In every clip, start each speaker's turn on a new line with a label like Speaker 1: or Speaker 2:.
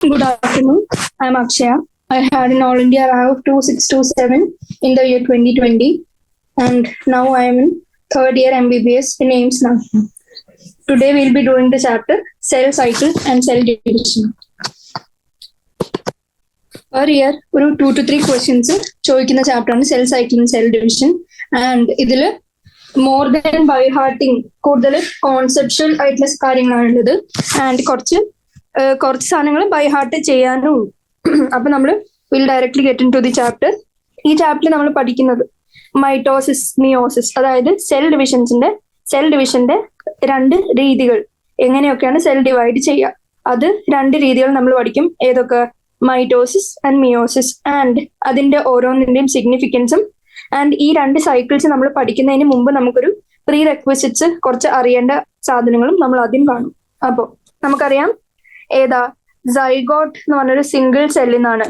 Speaker 1: Good afternoon. I'm Akshaya. I had an All India rank of 2627 in the year 2020, and now I am in third year MBBS in AIMS now. Today we'll be doing the chapter Cell Cycle and Cell Division. Per year, ഒരു 2 to 3 questions ചോദിക്കുന്ന ചാപ്റ്ററാണ് cell cycle and cell division. And ഇതിൽ more than by hearting കൂടുതൽ conceptual ആയിട്ടുള്ള കാര്യങ്ങളാണുള്ളത്. And കുറച്ച് സാധനങ്ങൾ by heart ചെയ്യാനും. അപ്പൊ നമ്മൾ will directly get into the chapter. ഈ ചാപ്റ്ററിൽ നമ്മൾ പഠിക്കുന്നത് മൈറ്റോസിസ്, മിയോസിസ്, അതായത് സെൽ ഡിവിഷന്റെ രണ്ട് രീതികൾ, എങ്ങനെയൊക്കെയാണ് സെൽ ഡിവൈഡ് ചെയ്യുക. അത് രണ്ട് രീതികൾ നമ്മൾ പഠിക്കും. ഏതൊക്കെ? Mitosis and meiosis. ആൻഡ് അതിന്റെ ഓരോന്നിന്റെയും സിഗ്നിഫിക്കൻസും ആൻഡ് ഈ രണ്ട് സൈക്കിൾസ് നമ്മൾ പഠിക്കുന്നതിന് മുമ്പ് നമുക്കൊരു പ്രീ റെക്വസിറ്റ്സ് കുറച്ച് അറിയേണ്ട സാധനങ്ങളും നമ്മൾ ആദ്യം കാണും. അപ്പോൾ നമുക്കറിയാം ഏതാ സൈഗോട്ട് എന്ന് പറഞ്ഞൊരു സിംഗിൾ സെല്ലിൽ നിന്നാണ്,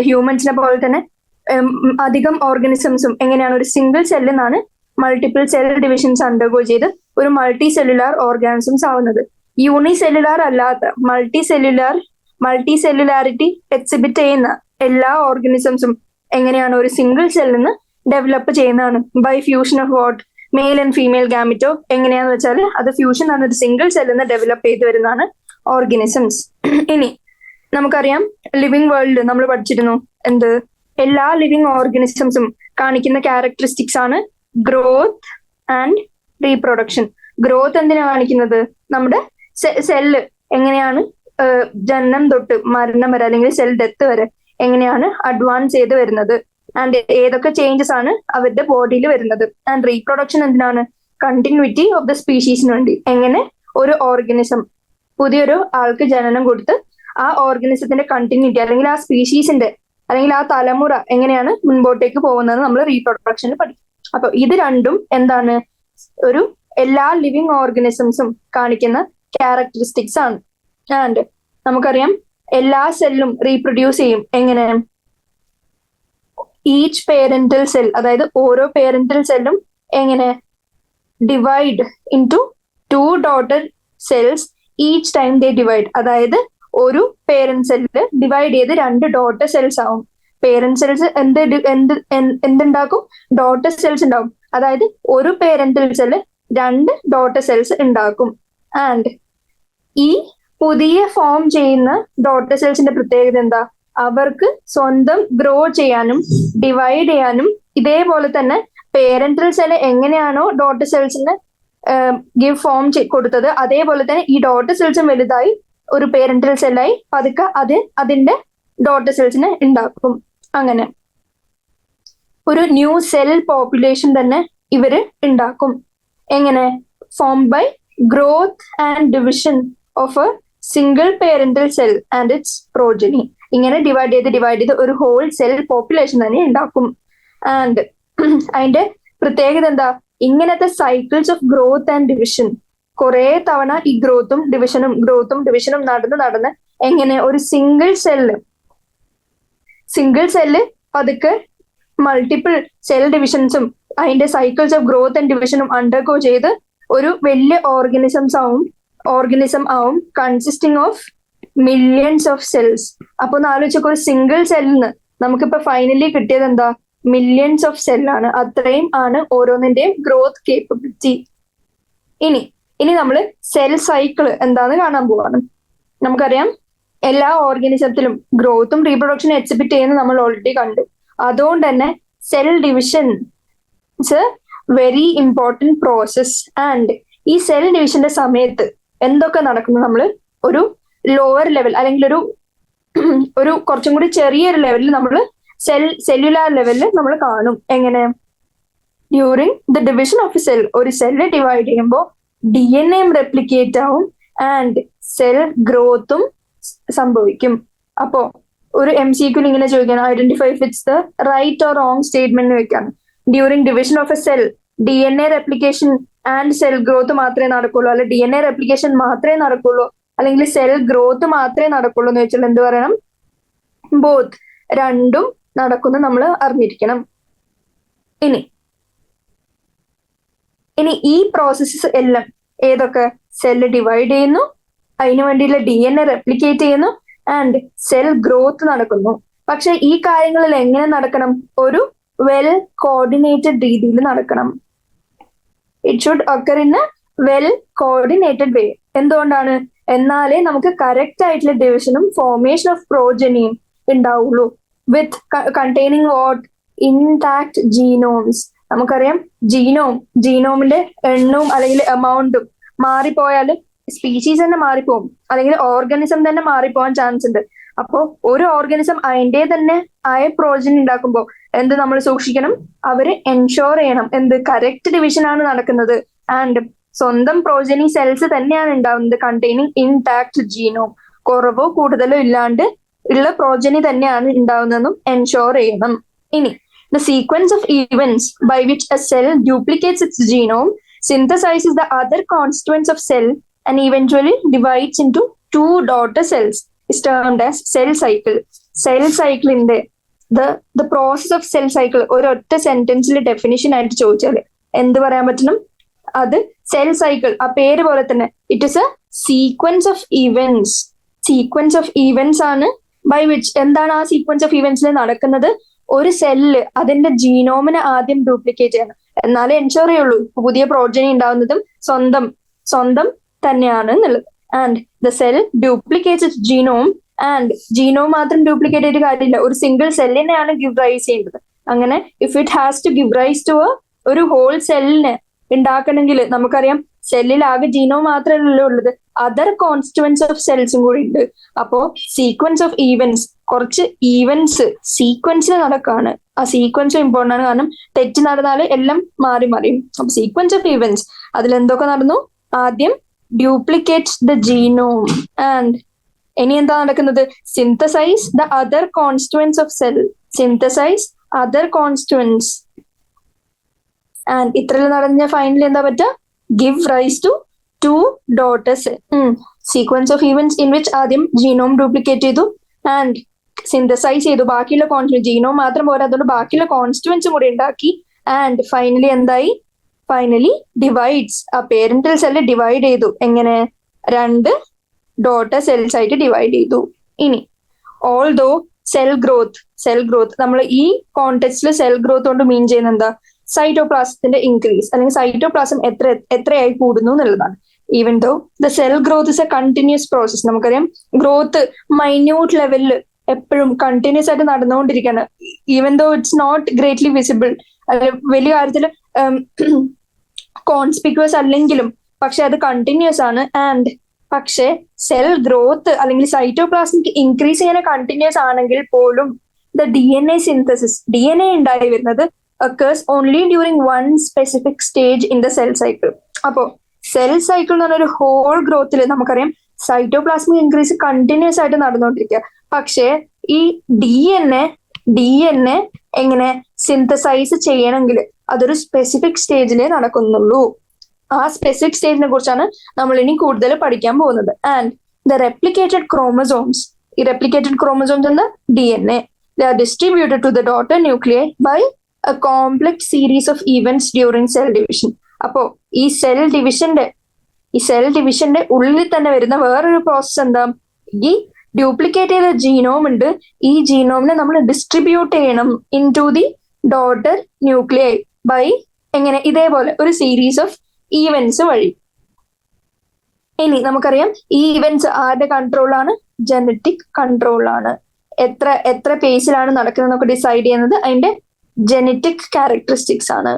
Speaker 1: ഹ്യൂമൻസിനെ പോലെ തന്നെ അധികം ഓർഗാനിസംസും എങ്ങനെയാണ് ഒരു സിംഗിൾ സെല്ലിൽ നിന്നാണ് മൾട്ടിപ്പിൾ സെൽ ഡിവിഷൻസ് അണ്ടർഗോ ചെയ്ത് ഒരു മൾട്ടി സെല്ലുലാർ ഓർഗാനിസംസ് ആവുന്നത്. യൂണിസെല്ലുലാർ അല്ലാത്ത മൾട്ടി സെല്ലുലാരിറ്റി എക്സിബിറ്റ് ചെയ്യുന്ന എല്ലാ ഓർഗാനിസംസും എങ്ങനെയാണ് ഒരു സിംഗിൾ സെല്ലിൽ നിന്ന് ഡെവലപ്പ് ചെയ്യുന്നതാണ് by fusion of what male and female gamete. എങ്ങനെയാന്ന് വെച്ചാൽ അത് ഫ്യൂഷൻ ആണ്, ഒരു സിംഗിൾ സെല്ലിൽ നിന്ന് ഡെവലപ്പ് ചെയ്ത് വരുന്നതാണ് ഓർഗാനിസംസ്. ഇനി നമുക്കറിയാം ലിവിങ് വേൾഡ് നമ്മൾ പഠിച്ചിരുന്നു. എന്ത്? എല്ലാ ലിവിങ് ഓർഗാനിസംസും കാണിക്കുന്ന ക്യാരക്ടറിസ്റ്റിക്സ് ആണ് ഗ്രോത്ത് ആൻഡ് റീപ്രൊഡക്ഷൻ. ഗ്രോത്ത് എന്തിനാ കാണിക്കുന്നത്? നമ്മുടെ സെല്ല് എങ്ങനെയാണ് ജനനം തൊട്ട് മരണം വരെ അല്ലെങ്കിൽ സെൽ ഡെത്ത് വരെ എങ്ങനെയാണ് അഡ്വാൻസ് ചെയ്ത് വരുന്നത്, ആൻഡ് ഏതൊക്കെ ചേഞ്ചസ് ആണ് അവരുടെ ബോഡിയിൽ വരുന്നത്. ആൻഡ് റീപ്രൊഡക്ഷൻ എന്തിനാണ്? കണ്ടിന്യൂറ്റി ഓഫ് ദ സ്പീഷീസിന് വേണ്ടി. എങ്ങനെ ഒരു ഓർഗാനിസം പുതിയൊരു ആൾക്ക് ജനനം കൊടുത്ത് ആ ഓർഗാനിസത്തിന്റെ കണ്ടിന്യൂറ്റി അല്ലെങ്കിൽ ആ സ്പീഷീസിന്റെ അല്ലെങ്കിൽ ആ തലമുറ എങ്ങനെയാണ് മുൻപോട്ടേക്ക് പോകുന്നത് നമ്മൾ റീപ്രൊഡക്ഷനിൽ പഠിക്കും. അപ്പൊ ഇത് രണ്ടും എന്താണ്? ഒരു എല്ലാ ലിവിങ് ഓർഗാനിസംസും കാണിക്കുന്ന ക്യാരക്ടറിസ്റ്റിക്സ് ആണ്. ആൻഡ് നമുക്കറിയാം എല്ലാ സെല്ലും റീപ്രൊഡ്യൂസ് ചെയ്യും. എങ്ങനെ? ഈച്ച് പേരന്റൽ സെൽ, അതായത് ഓരോ പേരന്റൽ സെല്ലും എങ്ങനെ divide into 2 daughter cells each time they divide. അതായത് ഒരു പേരന്റ് സെല്ല് ഡിവൈഡ് ചെയ്ത് 2 ഡോട്ടർ സെൽസ് ആവും. പേരന്റ് സെൽസ് എന്തുണ്ടാക്കും? ഡോട്ടർ സെൽസ് ഉണ്ടാവും. അതായത് ഒരു പേരന്റൽ സെല്ല് 2 ഡോട്ടർ സെൽസ് ഉണ്ടാക്കും. ആൻഡ് ഈ പുതിയ ഫോം ചെയ്യുന്ന ഡോട്ടർ സെൽസിന്റെ പ്രത്യേകത എന്താ? അവർക്ക് സ്വന്തം ഗ്രോ ചെയ്യാനും ഡിവൈഡ് ചെയ്യാനും ഇതേപോലെ തന്നെ പേരന്റൽ സെല്ല് എങ്ങനെയാണോ ഡോട്ടർ സെൽസിന് ഗിവ് ഫോം കൊടുത്തത്, അതേപോലെ തന്നെ ഈ ഡോട്ടർ സെൽസും വലുതായി ഒരു പേരന്റൽ സെല്ലായി പതുക്കെ അതിന്റെ ഡോട്ടർ സെൽസിനെ ഉണ്ടാക്കും. അങ്ങനെ ഒരു ന്യൂ സെൽ പോപ്പുലേഷൻ തന്നെ ഇവര് ഉണ്ടാക്കും. എങ്ങനെ? Form by growth and division of a single parental cell and its progeny. ഇങ്ങനെ ഡിവൈഡ് ചെയ്ത് ഒരു ഹോൾ സെൽ പോപ്പുലേഷൻ തന്നെ ഉണ്ടാക്കും. ആൻഡ് അതിന്റെ പ്രത്യേകത എന്താ? ഇങ്ങനത്തെ cycles of growth and division കുറെ തവണ ഈ ഗ്രോത്തും ഡിവിഷനും നടന്ന് എങ്ങനെ ഒരു സിംഗിൾ സെല്ല് പതുക്കെ മൾട്ടിപ്പിൾ സെൽ ഡിവിഷൻസും അതിന്റെ സൈക്കിൾസ് ഓഫ് ഗ്രോത്ത് ആൻഡ് ഡിവിഷനും അണ്ടർഗോ ചെയ്ത് ഒരു വലിയ ഓർഗാനിസം ആവും consisting of millions of cells. അപ്പൊ ഒന്ന് ആലോചിച്ചൊക്കെ ഒരു സിംഗിൾ സെല്ലിന് നമുക്കിപ്പോ ഫൈനലി കിട്ടിയത് എന്താ? മില്യൺസ് ഓഫ് സെല്ലാണ്. അത്രയും ആണ് ഓരോന്നിന്റെയും ഗ്രോത്ത് കേപ്പബിലിറ്റി. ഇനി നമ്മൾ സെൽ സൈക്കിൾ എന്താന്ന് കാണാൻ പോവാണ്. നമുക്കറിയാം എല്ലാ ഓർഗാനിസത്തിലും ഗ്രോത്തും റീപ്രൊഡക്ഷനും എക്സിബിറ്റ് ചെയ്യുന്നത് നമ്മൾ ഓൾറെഡി കണ്ടു. അതുകൊണ്ട് തന്നെ cell division it's A very important process. And ഈ സെൽ ഡിവിഷന്റെ സമയത്ത് എന്തൊക്കെ നടക്കുന്നു നമ്മൾ ഒരു ലോവർ ലെവൽ അല്ലെങ്കിൽ ഒരു കുറച്ചും കൂടി ചെറിയൊരു ലെവലിൽ നമ്മൾ സെല്ലുലാർ ലെവലിൽ നമ്മൾ കാണും. എങ്ങനെ? During the division of cell, ഒരു സെല്ല് ഡിവൈഡ് ചെയ്യുമ്പോൾ DNA റെപ്ലിക്കേറ്റ് ആവും ആൻഡ് സെൽ ഗ്രോത്തും സംഭവിക്കും. അപ്പോ ഒരു MCQ ഇങ്ങനെ ചോദിക്കണം, identify if it's the right or wrong statement വെക്കാണ്. During division of a cell DNA replication and cell growth മാത്രമേ നടക്കുള്ളൂ, അല്ലെ DNA റെപ്ലിക്കേഷൻ മാത്രമേ നടക്കുള്ളൂ, അല്ലെങ്കിൽ സെൽ ഗ്രോത്ത് മാത്രമേ നടക്കുള്ളൂ എന്ന് വെച്ചാൽ എന്ത് പറയണം? ബോത്ത്, രണ്ടും നടക്കുന്നു നമ്മൾ അറിഞ്ഞിരിക്കണം. ഇനി ഈ പ്രോസസ്സസ് എല്ലാം ഏതൊക്കെ? സെല്ല് ഡിവൈഡ് ചെയ്യുന്നു, അതിനു വേണ്ടിയുള്ള DNA റെപ്ലിക്കേറ്റ് ചെയ്യുന്നു, ആൻഡ് സെൽ ഗ്രോത്ത് നടക്കുന്നു. പക്ഷെ ഈ കാര്യങ്ങളിൽ എങ്ങനെ നടക്കണം? ഒരു വെൽ കോർഡിനേറ്റഡ് രീതിയിൽ നടക്കണം. It should occur in a well coordinated way. എന്തുകൊണ്ടാണ്? എന്നാലേ നമുക്ക് കറക്റ്റ് ആയിട്ടുള്ള ഡിവിഷനും ഫോർമേഷൻ ഓഫ് പ്രോജനിയും ഉണ്ടാവുള്ളൂ. വിത്ത് കണ്ടെയ്നിങ് വാട്ട്? Intact genomes. നമുക്കറിയാം ജീനോമിന്റെ എണ്ണവും അല്ലെങ്കിൽ എമൗണ്ടും മാറിപ്പോയാൽ സ്പീഷീസ് തന്നെ മാറിപ്പോകും, അല്ലെങ്കിൽ ഓർഗാനിസം തന്നെ മാറിപ്പോകാൻ ചാൻസ് ഉണ്ട്. അപ്പോ ഒരു ഓർഗാനിസം അതിന്റെ തന്നെ ആയ പ്രോജനി ഉണ്ടാക്കുമ്പോൾ എന്ത് നമ്മൾ സൂക്ഷിക്കണം? അവര് എൻഷോർ ചെയ്യണം എന്ത്? കറക്റ്റ് ഡിവിഷൻ ആണ് നടക്കുന്നത് ആൻഡ് സ്വന്തം പ്രോജനി സെൽസ് തന്നെയാണ് ഉണ്ടാവുന്നത് കണ്ടെയ്നിങ് ഇൻടാക്ട് ജീനോം. കുറവോ കൂടുതലോ ഇല്ലാണ്ട് ഉള്ള പ്രോജനി തന്നെയാണ് ഉണ്ടാവുന്നതെന്നും എൻഷോർ ചെയ്യണം. ഇനി the sequence of events by which a cell duplicates its genome, synthesizes the other constituents of cell, and eventually divides into two daughter cells is termed as cell cycle. Cell cycle in the process of cell cycle ഒരൊറ്റ സെന്റൻസിൽ definition ആയിട്ട് ചോദിച്ചാൽ എന്ത് പറയാൻ പറ്റണം? അത് cell cycle, ആ പേര് പോലെ തന്നെ it is A sequence of events. Sequence of events ആണ് ബൈ വിച്ച്, എന്താണ് ആ സീക്വൻസ് ഓഫ് ഇവന്റ്സിൽ നടക്കുന്നത്? ഒരു സെല്ല് അതിന്റെ ജീനോമിനെ ആദ്യം ഡ്യൂപ്ലിക്കേറ്റ് ചെയ്യണം, എന്നാലേ എൻഷുർ ചെയ്യുള്ളൂ പുതിയ പ്രോജനി ഉണ്ടാവുന്നതും സ്വന്തം തന്നെയാണ് എന്നുള്ളത്. And the cell duplicates its genome, and genome മാത്രം ഡ്യൂപ്ലിക്കേറ്റ് ചെയ്തിട്ട് കാര്യമില്ല, ഒരു സിംഗിൾ സെല്ലിനെയാണ് ഗിവ് റൈസ് ചെയ്യേണ്ടത്. അങ്ങനെ if it has to give rise to ഒരു ഹോൾ സെല്ലിനെ ഉണ്ടാക്കണമെങ്കിൽ നമുക്കറിയാം സെല്ലിൽ ആകെ ജീനോം മാത്രമല്ലല്ലോ ഉള്ളത്, അതർ കോൺസ്റ്റുവൻസ് ഓഫ് സെൽസും കൂടി ഉണ്ട്. അപ്പോ സീക്വൻസ് ഓഫ് ഈവൻസ്, കുറച്ച് ഈവൻസ് സീക്വൻസിൽ നടക്കാണ്. ആ സീക്വൻസും ഇമ്പോർട്ടൻ്റ് ആണ്, കാരണം തെറ്റ് നടന്നാൽ എല്ലാം മാറി മറിയും. അപ്പൊ സീക്വൻസ് ഓഫ് ഈവൻസ് അതിൽ എന്തൊക്കെ നടന്നു? ആദ്യം ഡ്യൂപ്ലിക്കേറ്റ് ദ ജീനോം, ആൻഡ് ഇനി എന്താ നടക്കുന്നത്? Synthesise the other constituents of cell. Synthesise other constituents, and ഇത്രയിൽ നടന്ന ഫൈനലി എന്താ പറ്റുക? Give rise to two daughter cell. Sequence of events in which ആദ്യം ജീനോം ഡ്യൂപ്ലിക്കേറ്റ് ചെയ്തു ആൻഡ് സിന്തസൈസ് ചെയ്തു, ബാക്കിയുള്ള കോൺസ്റ്റുവൻസ്, ജീനോം മാത്രം പോരാ അതുകൊണ്ട് ബാക്കിയുള്ള കോൺസ്റ്റുവൻസും കൂടി ഉണ്ടാക്കി. ആൻഡ് ഫൈനലി എന്തായി? Finally divides. ആ പേരന്റൽ സെല്ല് ഡിവൈഡ് ചെയ്തു. എങ്ങനെ? രണ്ട് ഡോട്ടർ സെൽസ് ആയിട്ട് ഡിവൈഡ് ചെയ്തു. ഇനി ഓൾദോ സെൽ ഗ്രോത്ത് നമ്മൾ ഈ കോണ്ടെക്സ്റ്റിൽ സെൽ ഗ്രോത്ത് കൊണ്ട് മീൻ ചെയ്യുന്നത് എന്താ? സൈറ്റോപ്ലാസത്തിന്റെ ഇൻക്രീസ്, അല്ലെങ്കിൽ സൈറ്റോപ്ലാസം എത്രയായി കൂടുന്നു എന്നുള്ളതാണ്. Even though the cell growth is a continuous process. നമുക്കറിയാം ഗ്രോത്ത് മൈന്യൂട്ട് ലെവലിൽ എപ്പോഴും കണ്ടിന്യൂസ് ആയിട്ട് നടന്നുകൊണ്ടിരിക്കുകയാണ്. Even though it's not greatly visible, വലിയ കാര്യത്തിൽ കോൺസ്പിക്വസ് അല്ലെങ്കിലും പക്ഷെ അത് കണ്ടിന്യൂസ് ആണ്. ആൻഡ് പക്ഷെ സെൽ ഗ്രോത്ത് അല്ലെങ്കിൽ സൈറ്റോപ്ലാസ്മിക് ഇൻക്രീസ് ഇങ്ങനെ കണ്ടിന്യൂസ് ആണെങ്കിൽ പോലും ദ DNA സിന്തസിസ്, DNA ഉണ്ടായി വരുന്നത് occurs only during one specific stage in the cell cycle. അപ്പോ സെൽ സൈക്കിൾ എന്ന് പറഞ്ഞ ഒരു ഹോൾ ഗ്രോത്തിൽ നമുക്കറിയാം സൈറ്റോപ്ലാസ്മിക് ഇൻക്രീസ് കണ്ടിന്യൂസ് ആയിട്ട് നടന്നുകൊണ്ടിരിക്കുക. പക്ഷേ ഈ DNA എങ്ങനെ സിന്തസൈസ് ചെയ്യണമെങ്കിൽ അതൊരു സ്പെസിഫിക് സ്റ്റേജിലേ നടക്കുന്നുള്ളൂ. ആ സ്പെസിഫിക് സ്റ്റേജിനെ കുറിച്ചാണ് നമ്മൾ ഇനി കൂടുതൽ പഠിക്കാൻ പോകുന്നത്. ആൻഡ് ദ റെപ്ലിക്കേറ്റഡ് ക്രോമസോംസ്, ഈ റെപ്ലിക്കേറ്റഡ് ക്രോമസോംസ് എന്ന DNA, they are distributed to the daughter nuclei by a complex series of events during cell division. അപ്പോ ഈ സെൽ ഡിവിഷന്റെ ഉള്ളിൽ തന്നെ വരുന്ന വേറൊരു പ്രോസസ് എന്താ? ഈ ഡ്യൂപ്ലിക്കേറ്റ് ചെയ്ത ജീനോം ഉണ്ട്, ഈ ജീനോമിനെ നമ്മൾ ഡിസ്ട്രിബ്യൂട്ട് ചെയ്യണം into the daughter nuclei by എങ്ങനെ? ഇതേപോലെ ഒരു സീരീസ് ഓഫ് ഈവൻസ് വഴി. ഇനി നമുക്കറിയാം ഈ ഈവൻസ് ആരുടെ കൺട്രോളാണ്? ജനറ്റിക് കൺട്രോളാണ്. എത്ര പേസിലാണ് നടക്കുന്നത് ഡിസൈഡ് ചെയ്യുന്നത് അതിന്റെ ജനറ്റിക് ക്യാരക്ടറിസ്റ്റിക്സ് ആണ്.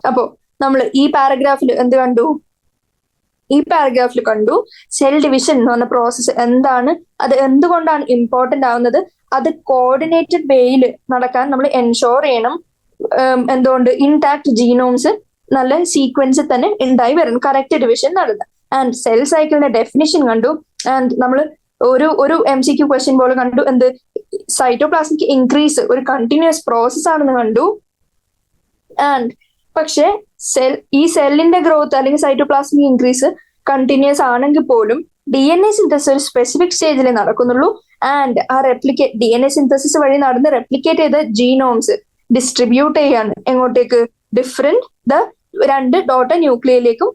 Speaker 1: അപ്പോ നമ്മൾ ഈ പാരഗ്രാഫിൽ എന്ത് കണ്ടു? ഈ പാരഗ്രാഫിൽ കണ്ടു സെൽ ഡിവിഷൻ എന്ന് പറഞ്ഞ പ്രോസസ്സ് എന്താണ്, അത് എന്തുകൊണ്ടാണ് ഇമ്പോർട്ടന്റ് ആവുന്നത്, അത് കോർഡിനേറ്റഡ് വേയിൽ നടക്കാൻ നമ്മൾ എൻഷോർ ചെയ്യണം. എന്തുകൊണ്ട്? ഇൻടാക്ട് ജീനോംസ് നല്ല സീക്വൻസിൽ തന്നെ ഉണ്ടായി വരണം, കറക്റ്റ് ഡിവിഷൻ നടന്നത്. ആൻഡ് സെൽ സൈക്കിളിന്റെ ഡെഫിനിഷൻ കണ്ടു. ആൻഡ് നമ്മൾ ഒരു MCQ ക്വസ്റ്റ്യൻ പോലെ കണ്ടു, എന്ത്? സൈറ്റോപ്ലാസ്മിക് ഇൻക്രീസ് ഒരു കണ്ടിന്യൂസ് പ്രോസസ് ആണെന്ന് കണ്ടു. ആൻഡ് പക്ഷെ ഈ സെല്ലിന്റെ ഗ്രോത്ത് അല്ലെങ്കിൽ സൈറ്റോപ്ലാസ്മിക് ഇൻക്രീസ് കണ്ടിന്യൂസ് ആണെങ്കിൽ പോലും DNA സിന്തസിസ് ഒരു സ്പെസിഫിക് സ്റ്റേജിൽ നടക്കുന്നുള്ളൂ. ആൻഡ് ആ DNA സിന്തസിസ് വഴി നടന്ന് റെപ്ലിക്കേറ്റ് ചെയ്ത ജീനോംസ് ഡിസ്ട്രിബ്യൂട്ട് ചെയ്യാണ് എങ്ങോട്ടേക്ക്? രണ്ട് ഡോട്ടർ ന്യൂക്ലിയയിലേക്കും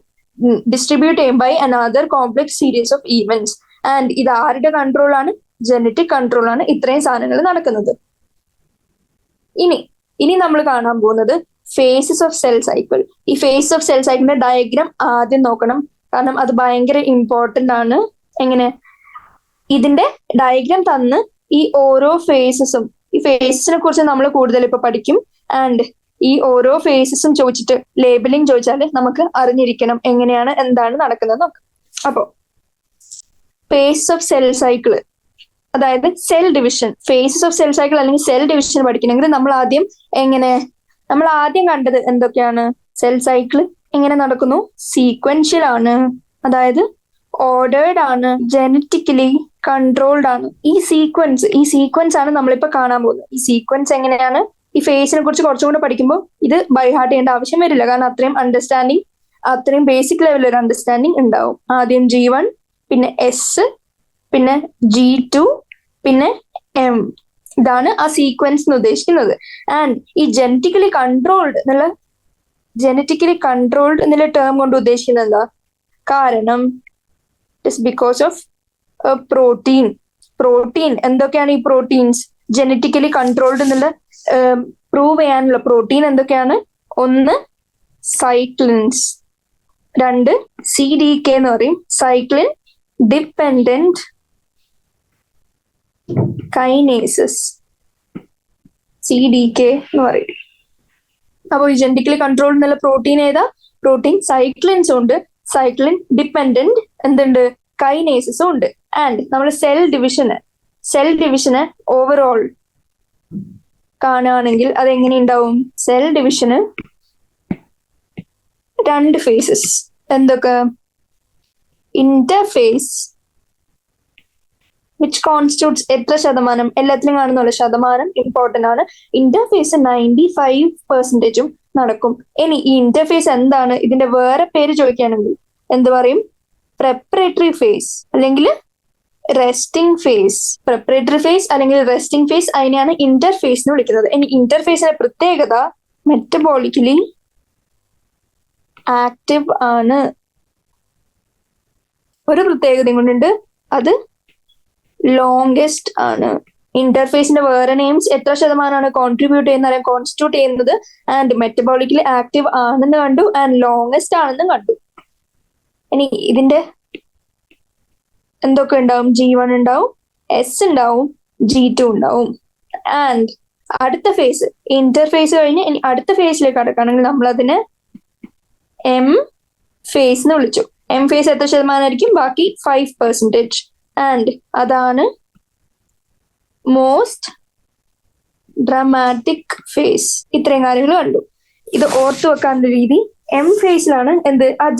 Speaker 1: ഡിസ്ട്രിബ്യൂട്ട് ചെയ്യും by another complex series of events. And ഇത് ആരുടെ കൺട്രോളാണ്? ജനറ്റിക് കൺട്രോൾ ആണ് ഇത്രയും സാധനങ്ങൾ നടക്കുന്നത്. ഇനി നമ്മൾ കാണാൻ പോകുന്നത് ഫേസസ് ഓഫ് സെൽ സൈക്കിൾ. ഈ ഫേസ് ഓഫ് സെൽ സൈക്കിളിന്റെ ഡയഗ്രാം ആദ്യം നോക്കണം, കാരണം അത് ഭയങ്കര ഇമ്പോർട്ടന്റ് ആണ്. എങ്ങനെ ഇതിന്റെ ഡയഗ്രാം തന്ന് ഈ ഓരോ ഫേസസും, ഈ ഫേസസിനെ കുറിച്ച് നമ്മൾ കൂടുതൽ ഇപ്പൊ പഠിക്കും. ആൻഡ് ഈ ഓരോ ഫേസസും ചോദിച്ചിട്ട് ലേബലിംഗ് ചോദിച്ചാൽ നമുക്ക് അറിഞ്ഞിരിക്കണം എങ്ങനെയാണ് എന്താണ് നടക്കുന്നത് നോക്കാം. അപ്പോ ഫേസ് ഓഫ് സെൽ സൈക്കിൾ, അതായത് cell division, phases of cell cycle അല്ലെങ്കിൽ സെൽ ഡിവിഷൻ പഠിക്കണമെങ്കിൽ നമ്മൾ ആദ്യം കണ്ടത് എന്തൊക്കെയാണ്? സെൽ സൈക്കിൾ എങ്ങനെ നടക്കുന്നു? സീക്വൻഷ്യൽ ആണ്, അതായത് ഓർഡേർഡ് ആണ്, ജനറ്റിക്കലി കൺട്രോൾഡ് ആണ്. ഈ സീക്വൻസ് ആണ് നമ്മളിപ്പോ കാണാൻ പോകുന്നത്. ഈ സീക്വൻസ് എങ്ങനെയാണ്? ഈ ഫേസിനെ കുറിച്ച് കുറച്ചും കൂടെ പഠിക്കുമ്പോൾ ഇത് ബൈ ഹാർട്ട് ചെയ്യേണ്ട ആവശ്യം വരില്ല, കാരണം അത്രയും ബേസിക് ലെവലിൽ ഒരു അണ്ടർസ്റ്റാൻഡിങ് ഉണ്ടാവും. ആദ്യം G1, പിന്നെ S, പിന്നെ G2, പിന്നെ M. ഇതാണ് ആ സീക്വൻസ് എന്ന് ഉദ്ദേശിക്കുന്നത്. ആൻഡ് ഈ ജനറ്റിക്കലി കൺട്രോൾഡ് എന്നുള്ള ടേം കൊണ്ട് ഉദ്ദേശിക്കുന്നത് എന്താ? കാരണം ഇറ്റ്സ് ബിക്കോസ് ഓഫ് പ്രോട്ടീൻ. എന്തൊക്കെയാണ് ഈ പ്രോട്ടീൻസ് ജനറ്റിക്കലി കൺട്രോൾഡ് എന്നുള്ള പ്രൂവ് ചെയ്യാനുള്ള പ്രോട്ടീൻ എന്തൊക്കെയാണ്? ഒന്ന് സൈക്ലിൻസ്, രണ്ട് CDK എന്ന് പറയും, സൈക്ലിൻ ഡിപ്പെൻഡന്റ് കൈനേസസ്, CDK എന്ന് പറയും. അപ്പോൾ ഈ ജനറ്റിക്കലി കൺട്രോൾഡ് എന്നുള്ള പ്രോട്ടീൻ ഏതാ? പ്രോട്ടീൻ സൈക്ലിൻസും ഉണ്ട്, സൈക്ലിൻ ഡിപ്പെൻഡന്റ് എന്തുണ്ട്? കൈനേസസും ഉണ്ട്. ആൻഡ് നമ്മൾ സെൽ ഡിവിഷന് ഓവറോൾ കാണുകയാണെങ്കിൽ അതെങ്ങനെ ഉണ്ടാവും? സെൽ ഡിവിഷന് 2 ഫേസസ്. എന്തൊക്കെ? ഇന്റർഫേസ് വിച്ച് കോൺസ്റ്റിറ്റ്യൂട്ട്സ് എത്ര ശതമാനം? എല്ലാത്തിലും കാണുന്നുള്ള ശതമാനം ഇമ്പോർട്ടന്റ് ആണ്. ഇന്റർഫേസ് 95% നടക്കും. ഇനി ഈ ഇന്റർഫേസ് എന്താണ്? ഇതിന്റെ വേറെ പേര് ചോദിക്കുകയാണെങ്കിൽ എന്ത് പറയും? പ്രിപ്പറേറ്ററി ഫേസ് അല്ലെങ്കിൽ റെസ്റ്റിംഗ് ഫേസ്. പ്രിപ്പറേറ്ററി ഫേസ് അല്ലെങ്കിൽ റെസ്റ്റിംഗ് ഫേസ്, അതിനെയാണ് ഇന്റർഫേസ് എന്ന് വിളിക്കുന്നത്. ഇനി ഇന്റർഫേസിന്റെ പ്രത്യേകത മെറ്റബോളിക്കലി ആക്റ്റീവ് ആണ്. ഒരു പ്രത്യേകതയും കൊണ്ടുണ്ട്, അത് ലോങ്സ്റ്റ് ആണ്. ഇന്റർഫേസിന്റെ വേറെ നെയിംസ് എത്ര ശതമാനമാണ് കോൺസ്റ്റിറ്റ്യൂട്ട് ചെയ്യുന്നത്, ആൻഡ് മെറ്റബോളിക്കലി ആക്റ്റീവ് ആണെന്ന് കണ്ടു, ആൻഡ് ലോങ്സ്റ്റ് ആണെന്നും കണ്ടു. ഇനി ഇതിന്റെ എന്തൊക്കെ ഉണ്ടാവും? G1 ഉണ്ടാവും, S ഉണ്ടാവും, G2 ഉണ്ടാവും. ആൻഡ് അടുത്ത ഫേസ്, ഇന്റർഫേസ് കഴിഞ്ഞ് ഇനി അടുത്ത ഫേസിലേക്ക് കടക്കുകയാണെങ്കിൽ നമ്മൾ അതിനെ M ഫേസ് എന്ന് വിളിച്ചു. M ഫേസ് എത്ര ശതമാനമായിരിക്കും? ബാക്കി 5%. ആൻഡ് അതാണ് മോസ്റ്റ് ഡ്രാമാറ്റിക് ഫേസ്. ഇത്രയും കാര്യങ്ങൾ കണ്ടു. ഇത് ഓർത്തു വെക്കാനുള്ള രീതി, M ഫേസിലാണ്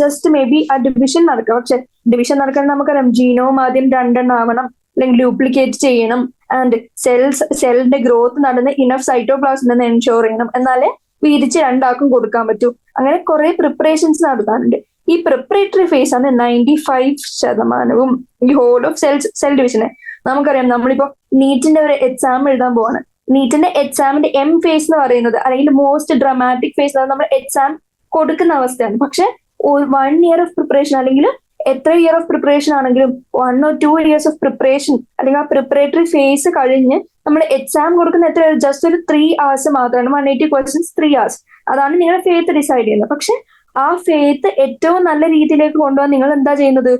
Speaker 1: ജസ്റ്റ് മേ ബി ആ ഡിവിഷൻ നടക്കുക. പക്ഷെ ഡിവിഷൻ നടക്കാൻ നമുക്കറിയാം ജീനോം ആദ്യം 2 ആവണം, അല്ലെങ്കിൽ ഡ്യൂപ്ലിക്കേറ്റ് ചെയ്യണം, ആൻഡ് സെല്ലിന്റെ ഗ്രോത്ത് നടന്ന് ഇനഫ് സൈറ്റോപ്ലാസം എന്ന് എൻഷോർ ചെയ്യണം, എന്നാലേ വീതിച്ച് 2 കൊടുക്കാൻ പറ്റൂ. അങ്ങനെ കുറെ പ്രിപ്പറേഷൻസ് നടത്താറുണ്ട്. ഈ പ്രിപ്പറേറ്ററി ഫേസ് ആണ് 95% ഈ ഹോൾ ഓഫ് സെൽ ഡിവിഷന്. നമുക്കറിയാം, നമ്മളിപ്പോ നീറ്റിന്റെ ഒരു എക്സാം എഴുതാൻ പോവാണ്. നീറ്റിന്റെ എക്സാമിന്റെ M ഫേസ് എന്ന് പറയുന്നത്, അല്ലെങ്കിൽ മോസ്റ്റ് ഡ്രാമാറ്റിക് ഫേസ്, നമ്മൾ എക്സാം കൊടുക്കുന്ന അവസ്ഥയാണ്. പക്ഷെ 1 ഇയർ ഓഫ് പ്രിപ്പറേഷൻ, അല്ലെങ്കിൽ എത്ര ഇയർ ഓഫ് പ്രിപ്പറേഷൻ ആണെങ്കിലും 1 or 2 years ഓഫ് പ്രിപ്പറേഷൻ, അല്ലെങ്കിൽ ആ പ്രിപ്പറേറ്ററി ഫേസ് കഴിഞ്ഞ് നമ്മൾ എക്സാം കൊടുക്കുന്ന എത്ര? ജസ്റ്റ് ഒരു 3 hours മാത്രമാണ്. 180 questions 3 hours. അതാണ് നിങ്ങളുടെ ഫെയ്ത്ത് ഡിസൈഡ് ചെയ്യുന്നത്. പക്ഷെ ആ ഫെയ്ത്ത് ഏറ്റവും നല്ല രീതിയിലേക്ക് കൊണ്ടുപോകാൻ നിങ്ങൾ എന്താ ചെയ്യുന്നത്?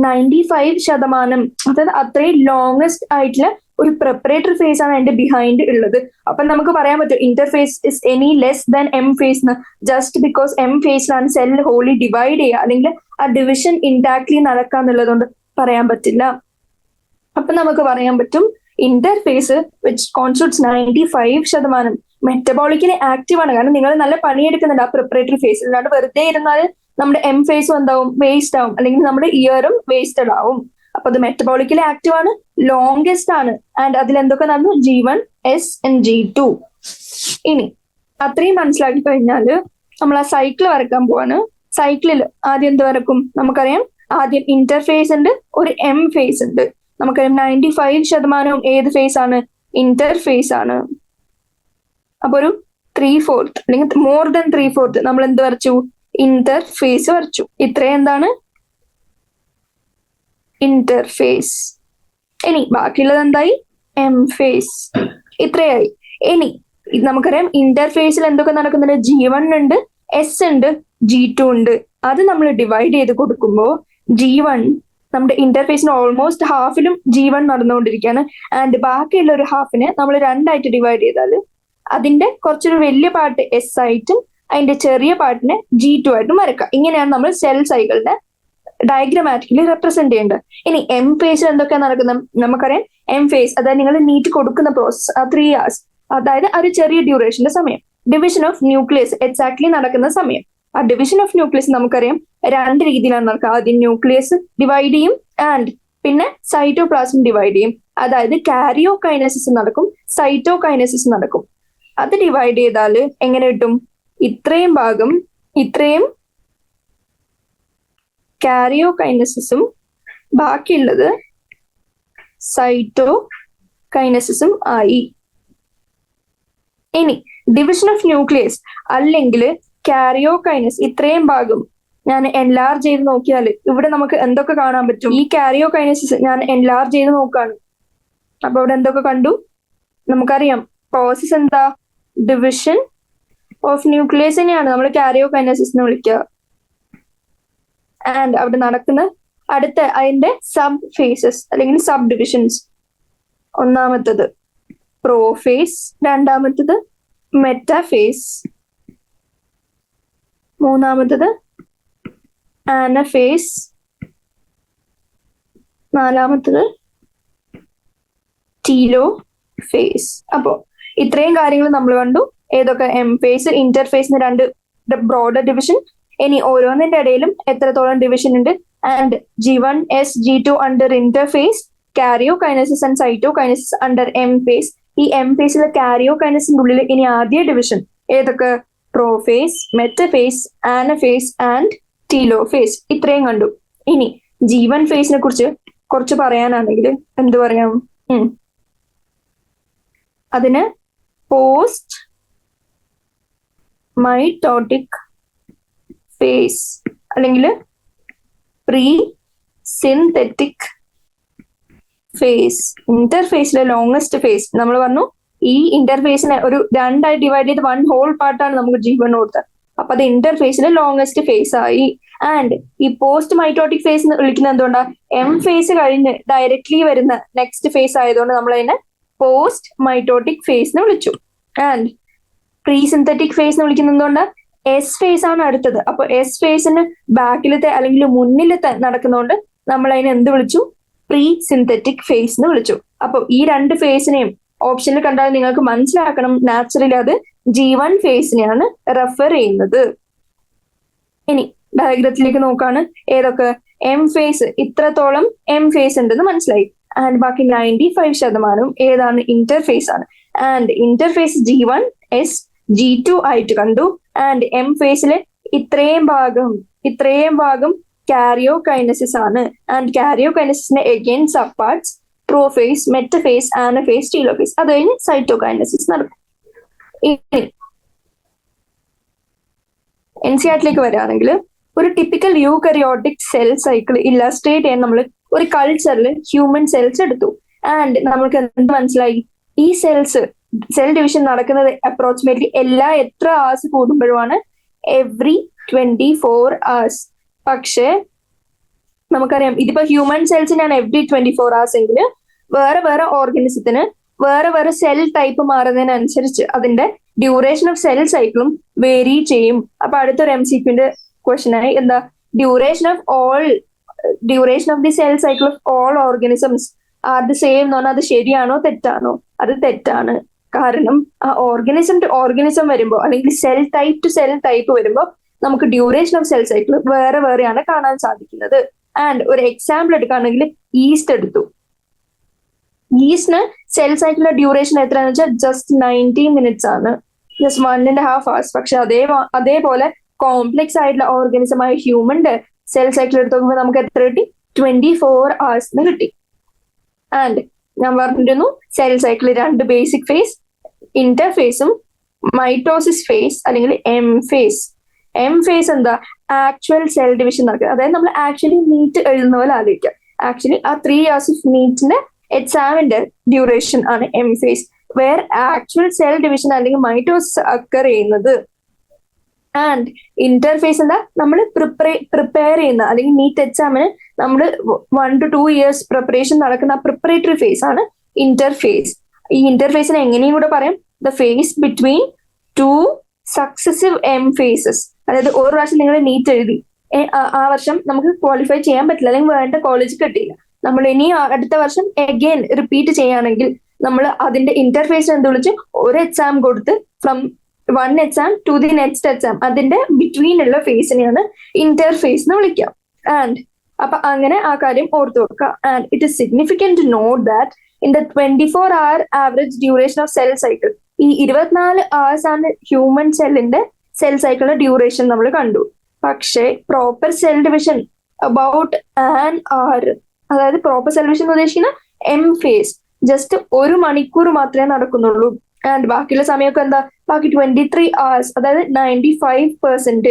Speaker 1: 95%, അതായത് അത്രയും ലോങ്സ്റ്റ് ആയിട്ടുള്ള ഒരു പ്രിപ്പറേറ്ററി ഫേസ് ആണ് അതിന്റെ ബിഹൈൻഡ് ഉള്ളത്. അപ്പൊ നമുക്ക് പറയാൻ പറ്റും interphase is any less than M phase എന്ന്, ജസ്റ്റ് ബിക്കോസ് M ഫേസിലാണ് സെൽ ഹോളി ഡിവൈഡ് ചെയ്യുക, അല്ലെങ്കിൽ ആ ഡിവിഷൻ ഇൻടാക്ട്ലി നടക്കാന്നുള്ളത് കൊണ്ട് പറയാൻ പറ്റില്ല. അപ്പൊ നമുക്ക് പറയാൻ പറ്റും interface which constitutes 95% metabolically active ആണ്. കാരണം നിങ്ങൾ നല്ല പണിയെടുക്കുന്നുണ്ട് ആ പ്രിപ്പറേറ്ററി ഫേസിൽ. അല്ലാണ്ട് വെറുതെ ഇരുന്നാൽ നമ്മുടെ M ഫേസും എന്താവും? വേസ്റ്റ് ആവും, അല്ലെങ്കിൽ നമ്മുടെ ഇയറും വേസ്റ്റഡ് ആവും. അപ്പൊ അത് മെറ്റബോളിക്കലി ആക്റ്റീവ് ആണ്, ലോങ്സ്റ്റ് ആണ്, ആൻഡ് അതിൽ എന്തൊക്കെ നടന്നു? G1, S and G2. ഇനി അത്രയും മനസ്സിലാക്കി കഴിഞ്ഞാല് നമ്മൾ ആ സൈക്കിൾ വരക്കാൻ പോവാണ്. സൈക്കിളിൽ ആദ്യം എന്ത് വരക്കും? നമുക്കറിയാം, ആദ്യം ഇന്റർഫേസ് ഉണ്ട്, ഒരു M ഫേസ് ഉണ്ട്. നമുക്കറിയാം 95% ഏത് ഫേസ് ആണ്? ഇന്റർഫേസ് ആണ്. അപ്പൊ ഒരു 3/4 അല്ലെങ്കിൽ മോർ ദാൻ 3/4 നമ്മൾ എന്ത് വരച്ചു? ഇന്റർഫേസ് വരച്ചു. ഇത്രയും എന്താണ്? ഇന്റർഫേസ്. ഇനി ബാക്കിയുള്ളത് എന്തായി? M phase. ഇത്രയായി. ഇനി നമുക്കറിയാം ഇന്റർഫേസിൽ എന്തൊക്കെ നടക്കുന്നുണ്ട്? G1 ഉണ്ട്, എസ് ഉണ്ട്, G2 ഉണ്ട്. അത് നമ്മൾ ഡിവൈഡ് ചെയ്ത് കൊടുക്കുമ്പോൾ G1 നമ്മുടെ ഇന്റർഫേസിന് ഓൾമോസ്റ്റ് ഹാഫിലും G1 നടന്നുകൊണ്ടിരിക്കുകയാണ്. ആൻഡ് ബാക്കിയുള്ള ഒരു ഹാഫിനെ നമ്മൾ രണ്ടായിട്ട് ഡിവൈഡ് ചെയ്താൽ അതിന്റെ കുറച്ചൊരു വലിയ പാർട്ട് എസ് ആയിട്ടും അതിന്റെ ചെറിയ പാർട്ടിനെ G2 ആയിട്ടും വരക്കാം. ഇങ്ങനെയാണ് നമ്മൾ സെൽ സൈക്കിളിനെ ഡയഗ്രമാറ്റിക്കലി റെപ്രസെന്റ് ചെയ്യേണ്ടത്. ഇനി എം ഫേസിൽ എന്തൊക്കെയാണ് നടക്കുന്നത്? നമുക്കറിയാം എം ഫേസ്, അതായത് നിങ്ങൾ നീറ്റ് കൊടുക്കുന്ന പ്രോസസ് 3 hours, അതായത് ഒരു ചെറിയ ഡ്യൂറേഷന്റെ സമയം. ഡിവിഷൻ ഓഫ് ന്യൂക്ലിയസ് എക്സാക്ട്ലി നടക്കുന്ന സമയം. ആ ഡിവിഷൻ ഓഫ് ന്യൂക്ലിയസ് നമുക്കറിയാം 2 രീതിയിലാണ് നടക്കുക. ആദ്യം ന്യൂക്ലിയസ് ഡിവൈഡ് ചെയ്യും ആൻഡ് പിന്നെ സൈറ്റോപ്ലാസം ഡിവൈഡ് ചെയ്യും. അതായത് കാരിയോകൈനസിസ് നടക്കും, സൈറ്റോകൈനസിസ് നടക്കും. അത് ഡിവൈഡ് ചെയ്താൽ എങ്ങനെ കിട്ടും? ഇത്രയും ഭാഗം ഇത്രയും കാരിയോകൈനസിസും ബാക്കിയുള്ളത് സൈറ്റോകൈനസിസും ആയി. ഇനി ഡിവിഷൻ ഓഫ് ന്യൂക്ലിയസ് അല്ലെങ്കിൽ കാരിയോകൈനസ്, ഇത്രയും ഭാഗം ഞാൻ എൻലാർജ് ചെയ്ത് നോക്കിയാൽ ഇവിടെ നമുക്ക് എന്തൊക്കെ കാണാൻ പറ്റും? ഈ കാരിയോകൈനസിസ് ഞാൻ എൻലാർജ് ചെയ്ത് നോക്കാണ്. അപ്പൊ ഇവിടെ എന്തൊക്കെ കണ്ടു? നമുക്കറിയാം പ്രോസസ് എന്താ? ഡിവിഷൻ ഓഫ് ന്യൂക്ലിയസിനെയാണ് നമ്മൾ കാരിയോകൈനസിസ് എന്ന് വിളിക്കുക. ആൻഡ് അവിടെ നടക്കുന്ന അടുത്ത അതിന്റെ സബ് ഫേസസ് അല്ലെങ്കിൽ സബ് ഡിവിഷൻസ്. ഒന്നാമത്തത് പ്രോഫേസ്, രണ്ടാമത്തത് മെറ്റാഫേസ്, മൂന്നാമത്തത് ആനഫേസ്, നാലാമത്തത് ടീലോഫേസ്. അപ്പോ ഇത്രയും കാര്യങ്ങൾ നമ്മൾ കണ്ടു. ഏതൊക്കെ? എം ഫേസ്, ഇന്റർഫേസിന് 2 ബ്രോഡർ ഡിവിഷൻ. ഇനി ഓരോന്നിന്റെ ഇടയിലും എത്രത്തോളം ഡിവിഷൻ ഉണ്ട്? And G1, S, G2 under interphase, karyokinesis and cytokinesis under M phase. ഈ എം ഫേസിലെ കാരിയോകൈനസിന്റെ ഉള്ളിൽ ഇനി ആദ്യ ഡിവിഷൻ ഏതൊക്കെ? Prophase, metaphase, anaphase and telophase. ഇത്രയും കണ്ടു. ഇനി G1 ഫേസിനെ കുറിച്ച് കുറച്ച് പറയാനാണെങ്കിൽ എന്ത് പറയാം? അതിന് പോസ്റ്റ് മൈറ്റോട്ടിക് ഫേസ് അല്ലെങ്കിൽ പ്രീ സിന്തറ്റിക് ഫേസ്. ഇന്റർഫേസിലെ ലോങ്സ്റ്റ് ഫേസ് നമ്മൾ പറഞ്ഞു. ഈ ഇന്റർഫേസിനെ ഒരു 2 ആയി ഡിവൈഡ് ചെയ്ത് 1 ഹോൾ പാർട്ടാണ് നമുക്ക് G1 കൊടുത്തത്. അപ്പൊ അത് ഇന്റർഫേസിലെ ലോങ്സ്റ്റ് ഫേസ് ആയി. ആൻഡ് ഈ പോസ്റ്റ് മൈറ്റോട്ടിക് ഫേസ് എന്ന് വിളിക്കുന്നത് എന്തുകൊണ്ടാ? എം ഫേസ് കഴിഞ്ഞ് ഡയറക്ട്ലി വരുന്ന നെക്സ്റ്റ് ഫേസ് ആയതുകൊണ്ട് നമ്മൾ അതിനെ പോസ്റ്റ് മൈറ്റോട്ടിക് ഫേസ് എന്ന് വിളിച്ചു. ആൻഡ് പ്രീ സിന്തറ്റിക് ഫേസ് എന്ന് വിളിക്കുന്നത് എന്തുകൊണ്ടാ? എസ് ഫേസ് ആണ് അടുത്തത്. അപ്പൊ എസ് ഫേസിന് ബാക്കിലത്തെ അല്ലെങ്കിൽ മുന്നിലത്തെ നടക്കുന്നതുകൊണ്ട് നമ്മൾ അതിനെ എന്ത് വിളിച്ചു? പ്രീ സിന്തറ്റിക് ഫേസ് എന്ന് വിളിച്ചു. അപ്പൊ ഈ 2 ഫേസിനെയും ഓപ്ഷനിൽ കണ്ടാൽ നിങ്ങൾക്ക് മനസ്സിലാക്കണം, നാച്ചുറലി അത് G1 ഫേസിനെയാണ് റെഫർ ചെയ്യുന്നത്. ഇനി ഡയഗ്രത്തിലേക്ക് നോക്കാണ്. ഏതൊക്കെ? എം ഫേസ്, ഇത്രത്തോളം എം ഫേസ് ഉണ്ടെന്ന് മനസ്സിലായി. ആൻഡ് ബാക്കി 95% ഏതാണ്? ഇന്റർഫേസ് ആണ്. And interface G1, S, G2 ആയിട്ട് കണ്ടു. ആൻഡ് എം ഫേസിലെ ഇത്രയും ഭാഗം കാരിയോകൈനസിസ് ആണ്. ആൻഡ് കാരിയോകൈനസിന്റെ again sub parts prophase, metaphase, anaphase, telophase. അത് കഴിഞ്ഞ് സൈറ്റോകൈനസിസ് നടക്കും. ഇനി NCERT-ലേക്ക് വരികയാണെങ്കിൽ ഒരു typical eukaryotic cell cycle illustrate ചെയ്യാൻ നമ്മൾ ഒരു കൾച്ചറിൽ ഹ്യൂമൻ സെൽസ് എടുത്തു. ആൻഡ് നമ്മൾക്ക് എന്ത് മനസ്സിലായി? ഈ സെൽ ഡിവിഷൻ നടക്കുന്നത് അപ്രോക്സിമേറ്റ്ലി എത്ര hours കൂടുമ്പോഴുമാണ്? Every 24 hours. പക്ഷേ നമുക്കറിയാം ഇതിപ്പോ ഹ്യൂമൻ സെൽസിനാണ് എവറി 24 hours എങ്കിൽ വേറെ ഓർഗാനിസത്തിന് വേറെ സെൽ ടൈപ്പ് മാറുന്നതിനനുസരിച്ച് അതിന്റെ ഡ്യൂറേഷൻ ഓഫ് സെൽ സൈക്കിളും വേരി ചെയ്യും. അപ്പൊ അടുത്തൊരു MCQന്റെ ക്വസ്റ്റ്യൻ ആയി എന്താ? Duration of the cell cycle of all organisms are the same എന്ന് പറഞ്ഞാൽ അത് ശരിയാണോ തെറ്റാണോ? അത് തെറ്റാണ്. കാരണം ആ ഓർഗാനിസം ടു ഓർഗാനിസം വരുമ്പോൾ അല്ലെങ്കിൽ cell type two cell type വരുമ്പോൾ നമുക്ക് ഡ്യൂറേഷൻ ഓഫ് സെൽ സൈക്കിൾ വേറെയാണ് കാണാൻ സാധിക്കുന്നത്. ആൻഡ് ഒരു എക്സാമ്പിൾ എടുക്കുകയാണെങ്കിൽ ഈസ്റ്റ് എടുത്തു. ഈസ്റ്റിന് സെൽ സൈക്കിളിന്റെ ഡ്യൂറേഷൻ എത്രയാണെന്ന് വെച്ചാൽ ജസ്റ്റ് 90 minutes ആണ്, ജസ്റ്റ് 1.5 hours. പക്ഷെ അതേപോലെ കോംപ്ലെക്സ് ആയിട്ടുള്ള ഓർഗാനിസമായ ഹ്യൂമന്റെ സെൽ സൈക്കിൾ എടുത്ത് നോക്കുമ്പോൾ നമുക്ക് എത്ര കിട്ടി? 24 hours കിട്ടി. ആൻഡ് ഞാൻ പറഞ്ഞിരുന്നു സെൽ സൈക്കിൾ 2 ബേസിക് ഫേസ്, ഇന്റർഫേസും മൈറ്റോസിസ് ഫേസ് അല്ലെങ്കിൽ എം ഫേസ്. എം ഫേസ് എന്താ? ആക്ച്വൽ സെൽ ഡിവിഷൻ നടക്കുക. അതായത് നമ്മൾ ആക്ച്വലി നീറ്റ് എഴുതുന്ന പോലെ ആലോചിക്കാം. ആക്ച്വലി ആ 3 hours ഓഫ് നീറ്റിന്റെ എക്സാമിന്റെ ഡ്യൂറേഷൻ ആണ് M phase, where actual cell division അല്ലെങ്കിൽ മൈറ്റോസിസ് അക്കർ ചെയ്യുന്നത്. ആൻഡ് ഇന്റർഫേസ് എന്താ, നമ്മൾ പ്രിപ്പയർ ചെയ്യുന്ന അല്ലെങ്കിൽ നീറ്റ് എക്സാമിന് നമ്മൾ 1 to 2 years പ്രിപ്പറേഷൻ നടക്കുന്ന പ്രിപ്പറേറ്ററി ഫേസ് ആണ് ഇന്റർഫേസ്. ഈ ഇന്റർഫേസിനെ എങ്ങനെയും കൂടെ പറയാം, the phase between 2 successive M phases. അതായത് ഒരു പ്രാവശ്യം നിങ്ങൾ നീറ്റ് എഴുതി, ആ വർഷം നമുക്ക് ക്വാളിഫൈ ചെയ്യാൻ പറ്റില്ല അല്ലെങ്കിൽ വേണ്ട കോളേജ് കിട്ടിയില്ല, നമ്മൾ ഇനി അടുത്ത വർഷം അഗെയിൻ റിപ്പീറ്റ് ചെയ്യുകയാണെങ്കിൽ നമ്മൾ അതിന്റെ ഇന്റർഫേസ് എന്ത് വിളിച്ച് ഒരു എക്സാം കൊടുത്ത് from 1 exam to the next exam അതിന്റെ ബിറ്റ്വീൻ ഉള്ള ഫേസിനെയാണ് ഇന്റർഫേസ് എന്ന് വിളിക്കാം. ആൻഡ് അപ്പൊ അങ്ങനെ ആ കാര്യം ഓർത്തു വെക്കുക. And it is significant to note that in the 24-hour average duration of cell cycle, ഈ 24 hours ആണ് ഹ്യൂമൻ സെല്ലിന്റെ സെൽ സൈക്കിളിന്റെ ഡ്യൂറേഷൻ നമ്മൾ കണ്ടു. പക്ഷേ proper cell division about an hour, അതായത് പ്രോപ്പർ സെൽ ഡിവിഷൻ ഉദ്ദേശിക്കുന്ന എം ഫേസ് ജസ്റ്റ് 1 മണിക്കൂർ മാത്രമേ നടക്കുന്നുള്ളൂ. ആൻഡ് ബാക്കിയുള്ള സമയമൊക്കെ എന്താ, ബാക്കി 23 hours അതായത് 95%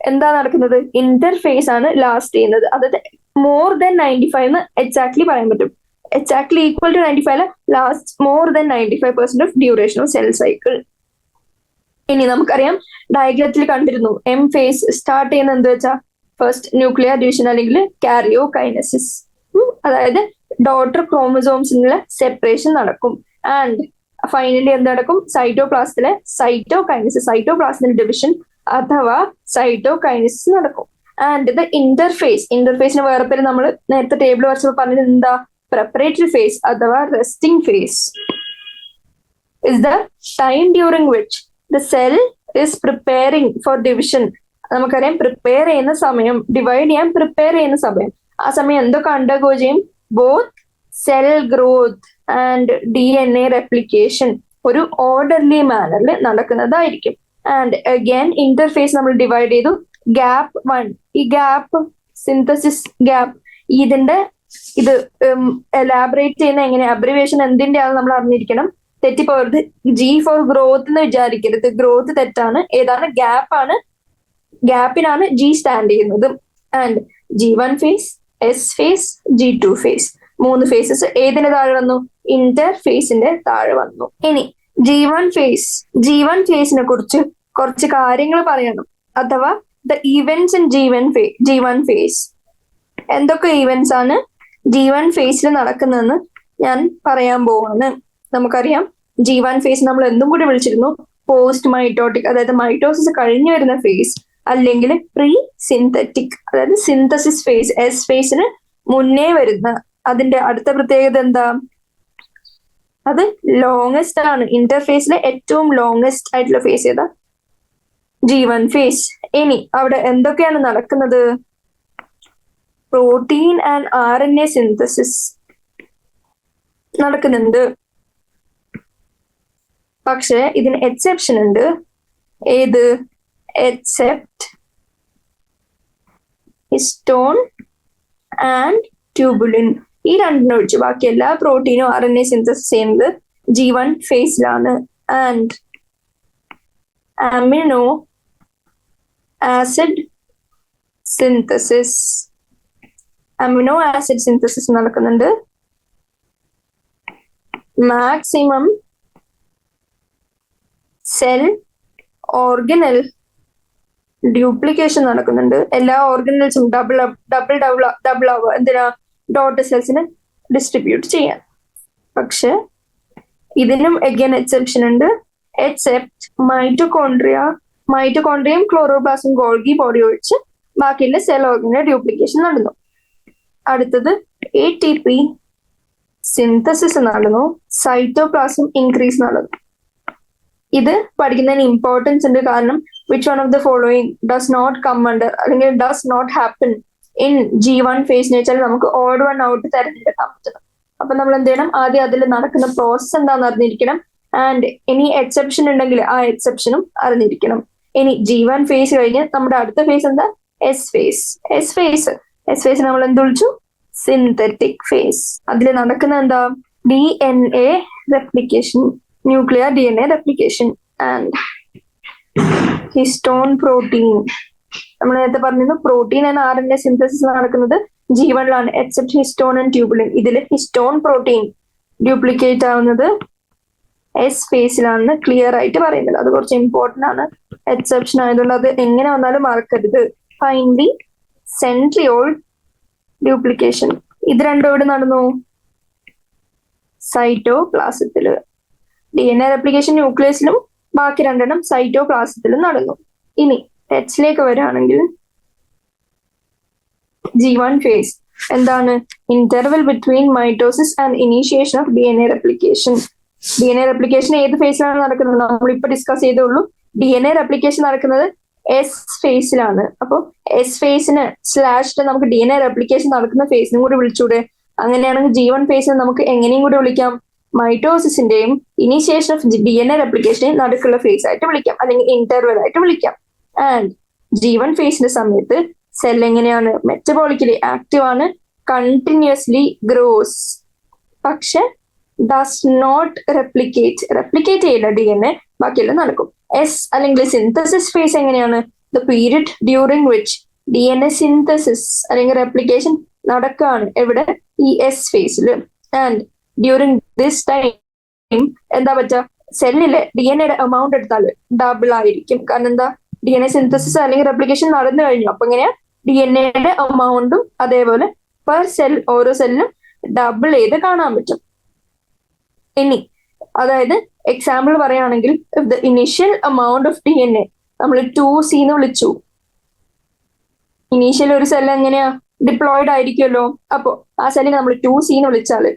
Speaker 1: എന്താ നടക്കുന്നത്, ഇന്റർഫേസ് ആണ് ലാസ്റ്റ് ചെയ്യുന്നത്. അതായത് മോർ ദാൻ 95 എന്ന് എക്സാക്ട്ലി പറയാൻ പറ്റും. Exactly equal to 95 last more than 95% of duration of cell cycle. ഇനി നമുക്കറിയാം ഡയഗ്രത്തിൽ കണ്ടിരുന്നു എം ഫേസ് സ്റ്റാർട്ട് ചെയ്യുന്നത് എന്താ വെച്ചാൽ ഫസ്റ്റ് ന്യൂക്ലിയർ ഡിവിഷൻ അല്ലെങ്കിൽ കാരിയോകൈനസിസ്, അതായത് ഡോട്ടർ ക്രോമസോംസിനുള്ള സെപ്പറേഷൻ നടക്കും. ആൻഡ് ഫൈനലി എന്ത് നടക്കും, സൈറ്റോപ്ലാസത്തിലെ സൈറ്റോപ്ലാസത്തിന്റെ ഡിവിഷൻ അഥവാ സൈറ്റോകൈനസിസ് നടക്കും. ആൻഡ് ദ ഇന്റർഫേസിന് വേറെ പേര് നമ്മൾ നേരത്തെ ടേബിൾ വരച്ചപ്പോൾ പറഞ്ഞത് എന്താ, preparatory phase അഥവാ resting phase is the time during which the cell is preparing for division. നമുക്കറിയാം പ്രിപ്പയർ ചെയ്യുന്ന സമയം, ഡിവൈഡ് ചെയ്യാൻ പ്രിപ്പയർ ചെയ്യുന്ന സമയം, ആ സമയം എന്തൊക്കെ അണ്ടർഗോ ചെയ്യും, both cell growth and DNA replication ഒരു ഓർഡർലി മാനറിൽ നടക്കുന്നതായിരിക്കും. ആൻഡ് അഗൈൻ ഇന്റർഫേസ് നമ്മൾ ഡിവൈഡ് ചെയ്തു, ഗ്യാപ്പ് 1, ഈ ഗ്യാപ്പ് സിന്തസിസ് ഗ്യാപ്പ്, ഇതിന്റെ ഇത് എലാബറേറ്റ് ചെയ്യുന്ന എങ്ങനെ, അബ്രിവേഷൻ എന്തിന്റെയാണെന്ന് നമ്മൾ അറിഞ്ഞിരിക്കണം. തെറ്റിപ്പോകരുത്, G ഫോർ ഗ്രോത്ത് എന്ന് വിചാരിക്കരുത്, ഗ്രോത്ത് തെറ്റാണ്. ഏതാണ്, ഗ്യാപ്പാണ്, ഗ്യാപ്പിനാണ് G സ്റ്റാൻഡ് ചെയ്യുന്നത്. And G1 phase, S phase, G2 phase, 3 phases ഏതിന്റെ താഴെ വന്നു, ഇന്റർഫേസിന്റെ താഴെ വന്നു. ഇനി G1 ഫേസിനെ കുറിച്ച് കുറച്ച് കാര്യങ്ങൾ പറയണം, അഥവാ the events in G1 phase. എന്തൊക്കെ ഈവെന്റ്സ് ആണ് G1 ഫേസിൽ നടക്കുന്നതെന്ന് ഞാൻ പറയാൻ പോവാണ്. നമുക്കറിയാം G1 ഫേസ് നമ്മൾ എന്തും കൂടി വിളിച്ചിരുന്നു പോസ്റ്റ് മൈറ്റോട്ടിക്, അതായത് മൈറ്റോസിസ് കഴിഞ്ഞു വരുന്ന ഫേസ്, അല്ലെങ്കിൽ പ്രീ സിന്തറ്റിക് അതായത് സിന്തസിസ് ഫേസ്, S ഫേസിന് മുന്നേ വരുന്ന. അതിന്റെ അടുത്ത പ്രത്യേകത എന്താ, അത് ലോങ്സ്റ്റ് ആണ്. ഇന്റർഫേസിലെ ഏറ്റവും ലോങ്സ്റ്റ് ആയിട്ടുള്ള ഫേസ് ഏതാ, G1 ഫേസ്. ഇനി അവിടെ എന്തൊക്കെയാണ് നടക്കുന്നത്, പ്രോട്ടീൻ ആൻഡ് RNA സിന്തസിസ് നടക്കുന്നുണ്ട്. പക്ഷെ ഇതിന് എക്സെപ്ഷൻ ഉണ്ട്. ഏത്, എക്സെപ്റ്റ് ഹിസ്റ്റോൺ ആൻഡ് ട്യൂബുലിൻ. ഈ രണ്ടിനെ ഒഴിച്ച് ബാക്കി എല്ലാ പ്രോട്ടീനും RNA സിന്തസിസ് ചെയ്യുന്നത് G1 ഫേസിലാണ്. ആൻഡ് അമിനോ ആസിഡ് സിന്തസിസ് നടക്കുന്നുണ്ട്. മാക്സിമം സെൽ ഓർഗനൽ ഡ്യൂപ്ലിക്കേഷൻ നടക്കുന്നുണ്ട്. എല്ലാ ഓർഗനൽസും ഡബിൾ ആവുക, എന്തിനാ, ഡോട്ടർ സെൽസിനെ ഡിസ്ട്രിബ്യൂട്ട് ചെയ്യാൻ. പക്ഷെ ഇതിനും അഗൈൻ എക്സെപ്ഷൻ ഉണ്ട്. എക്സെപ്റ്റ് മൈറ്റോകോൺഡ്രിയം ക്ലോറോപ്ലാസ്റ്റും ഗോൾഗി ബോഡി ഒഴിച്ച് ബാക്കിയുള്ള സെൽ ഓർഗനൽ ഡ്യൂപ്ലിക്കേഷൻ നടന്നു. അടുത്തത് ATP സിന്തസിസ് നടന്നു, സൈറ്റോപ്ലാസം ഇൻക്രീസ് നടന്നു. ഇത് പഠിക്കുന്നതിന് ഇമ്പോർട്ടൻസ് ഉണ്ട്, കാരണം which one of the following does not come under അല്ലെങ്കിൽ does not happen in G1 phase എന്ന് വെച്ചാൽ നമുക്ക് ഓഡ് വൺ ഔട്ട് തിരഞ്ഞെടുക്കാൻ പറ്റണം. അപ്പൊ നമ്മൾ എന്ത് ചെയ്യണം, ആദ്യം അതിൽ നടക്കുന്ന പ്രോസസ് എന്താണെന്ന് അറിഞ്ഞിരിക്കണം. ആൻഡ് ഇനി എക്സെപ്ഷൻ ഉണ്ടെങ്കിൽ ആ എക്സെപ്ഷനും അറിഞ്ഞിരിക്കണം. ഇനി G1 ഫേസ് കഴിഞ്ഞ് നമ്മുടെ അടുത്ത ഫേസ് എന്താ, S ഫേസ് നമ്മൾ എന്ത് വിളിച്ചു, സിന്തറ്റിക് ഫേസ്. അതിൽ നടക്കുന്ന എന്താ, DNA replication, nuclear DNA replication. And histone protein, നമ്മൾ നേരത്തെ പറഞ്ഞിരുന്നു പ്രോട്ടീൻ ആൻഡ് RNA സിന്തസിസ് നടക്കുന്നത് G1 except histone and tubulin. ഇതിൽ ഹിസ്റ്റോൺ പ്രോട്ടീൻ ഡ്യൂപ്ലിക്കേറ്റ് ആവുന്നത് എസ് ഫേസിലാണെന്ന് ക്ലിയർ ആയിട്ട് പറയുന്നത്. അത് കുറച്ച് ഇമ്പോർട്ടന്റ് ആണ്, എക്സെപ്ഷൻ ആയതുകൊണ്ട് അത് എങ്ങനെ വന്നാലും മറക്കരുത്. Finally centriole duplication. ഇത് രണ്ടും എവിടെ നടന്നു? സൈറ്റോപ്ലാസത്തില്. DNA റെപ്ലിക്കേഷൻ ന്യൂക്ലിയസിലും ബാക്കി രണ്ടെണ്ണം സൈറ്റോപ്ലാസത്തിലും നടന്നു. ഇനി ടെക്സ്റ്റിലേക്ക് വരികയാണെങ്കിൽ G1 ഫേസ് എന്താണ്? Interval between mitosis and initiation of DNA replication. DNA replication ഏത് ഫേസിലാണ് നടക്കുന്നത്? നമ്മളിപ്പോ ഡിസ്കസ് ചെയ്തുള്ളൂ. DNA റെപ്ലിക്കേഷൻ നടക്കുന്നത് എസ് ഫേസിലാണ്. അപ്പൊ എസ് ഫേസിന് സ്ലാഷില് നമുക്ക് DNA റെപ്ലിക്കേഷൻ നടക്കുന്ന ഫേസിനും കൂടി വിളിച്ചൂടെ? അങ്ങനെയാണെങ്കിൽ G1 ഫേസിന് നമുക്ക് എങ്ങനെയും കൂടി വിളിക്കാം? മൈറ്റോസിസിന്റെയും ഇനീഷ്യേഷൻ ഓഫ് DNA റെപ്ലിക്കേഷനെയും നടുക്കുള്ള ഫേസ് ആയിട്ട് വിളിക്കാം, അല്ലെങ്കിൽ ഇന്റർവെൽ ആയിട്ട് വിളിക്കാം. ആൻഡ് G1 ഫേസിന്റെ സമയത്ത് സെൽ എങ്ങനെയാണ്? മെറ്റബോളിക്കലി ആക്റ്റീവ് ആണ്, കണ്ടിന്യൂസ്ലി ഗ്രോസ്, പക്ഷെ ഡസ് നോട്ട് റെപ്ലിക്കേറ്റ് ചെയ്യില്ല DNA, ബാക്കിയെല്ലാം നടക്കും. എസ് അല്ലെങ്കിൽ സിന്തസിസ് ഫേസ് എങ്ങനെയാണ്? The period during which DNA synthesis അല്ലെങ്കിൽ റെപ്ലിക്കേഷൻ നടക്കുകയാണ്. എവിടെ? ഈ എസ് ഫേസിൽ. ആൻഡ് ഡ്യൂറിങ് ദിസ് ടൈം എന്താ പറ്റുക? സെല്ലിലെ DNA എമൗണ്ട് എടുത്താൽ ഡബിൾ ആയിരിക്കും. കാരണം എന്താ? DNA സിന്തസിസ് അല്ലെങ്കിൽ റെപ്ലിക്കേഷൻ നടന്നു കഴിഞ്ഞു. അപ്പൊ എങ്ങനെയാ? DNA എമൗണ്ടും അതേപോലെ പെർ സെൽ ഓരോ സെല്ലിനും ഡബിൾ ചെയ്ത് കാണാൻ പറ്റും. ഇനി അതായത് എക്സാമ്പിൾ പറയുകയാണെങ്കിൽ the initial amount of DNA നമ്മൾ 2C എന്ന് വിളിച്ചു. ഇനീഷ്യൽ ഒരു സെൽ എങ്ങനെയാ? ഡിപ്ലോയിഡ് ആയിരിക്കുമല്ലോ. അപ്പോ ആ സെല്ലിനെ നമ്മൾ 2C എന്ന് വിളിച്ചാല്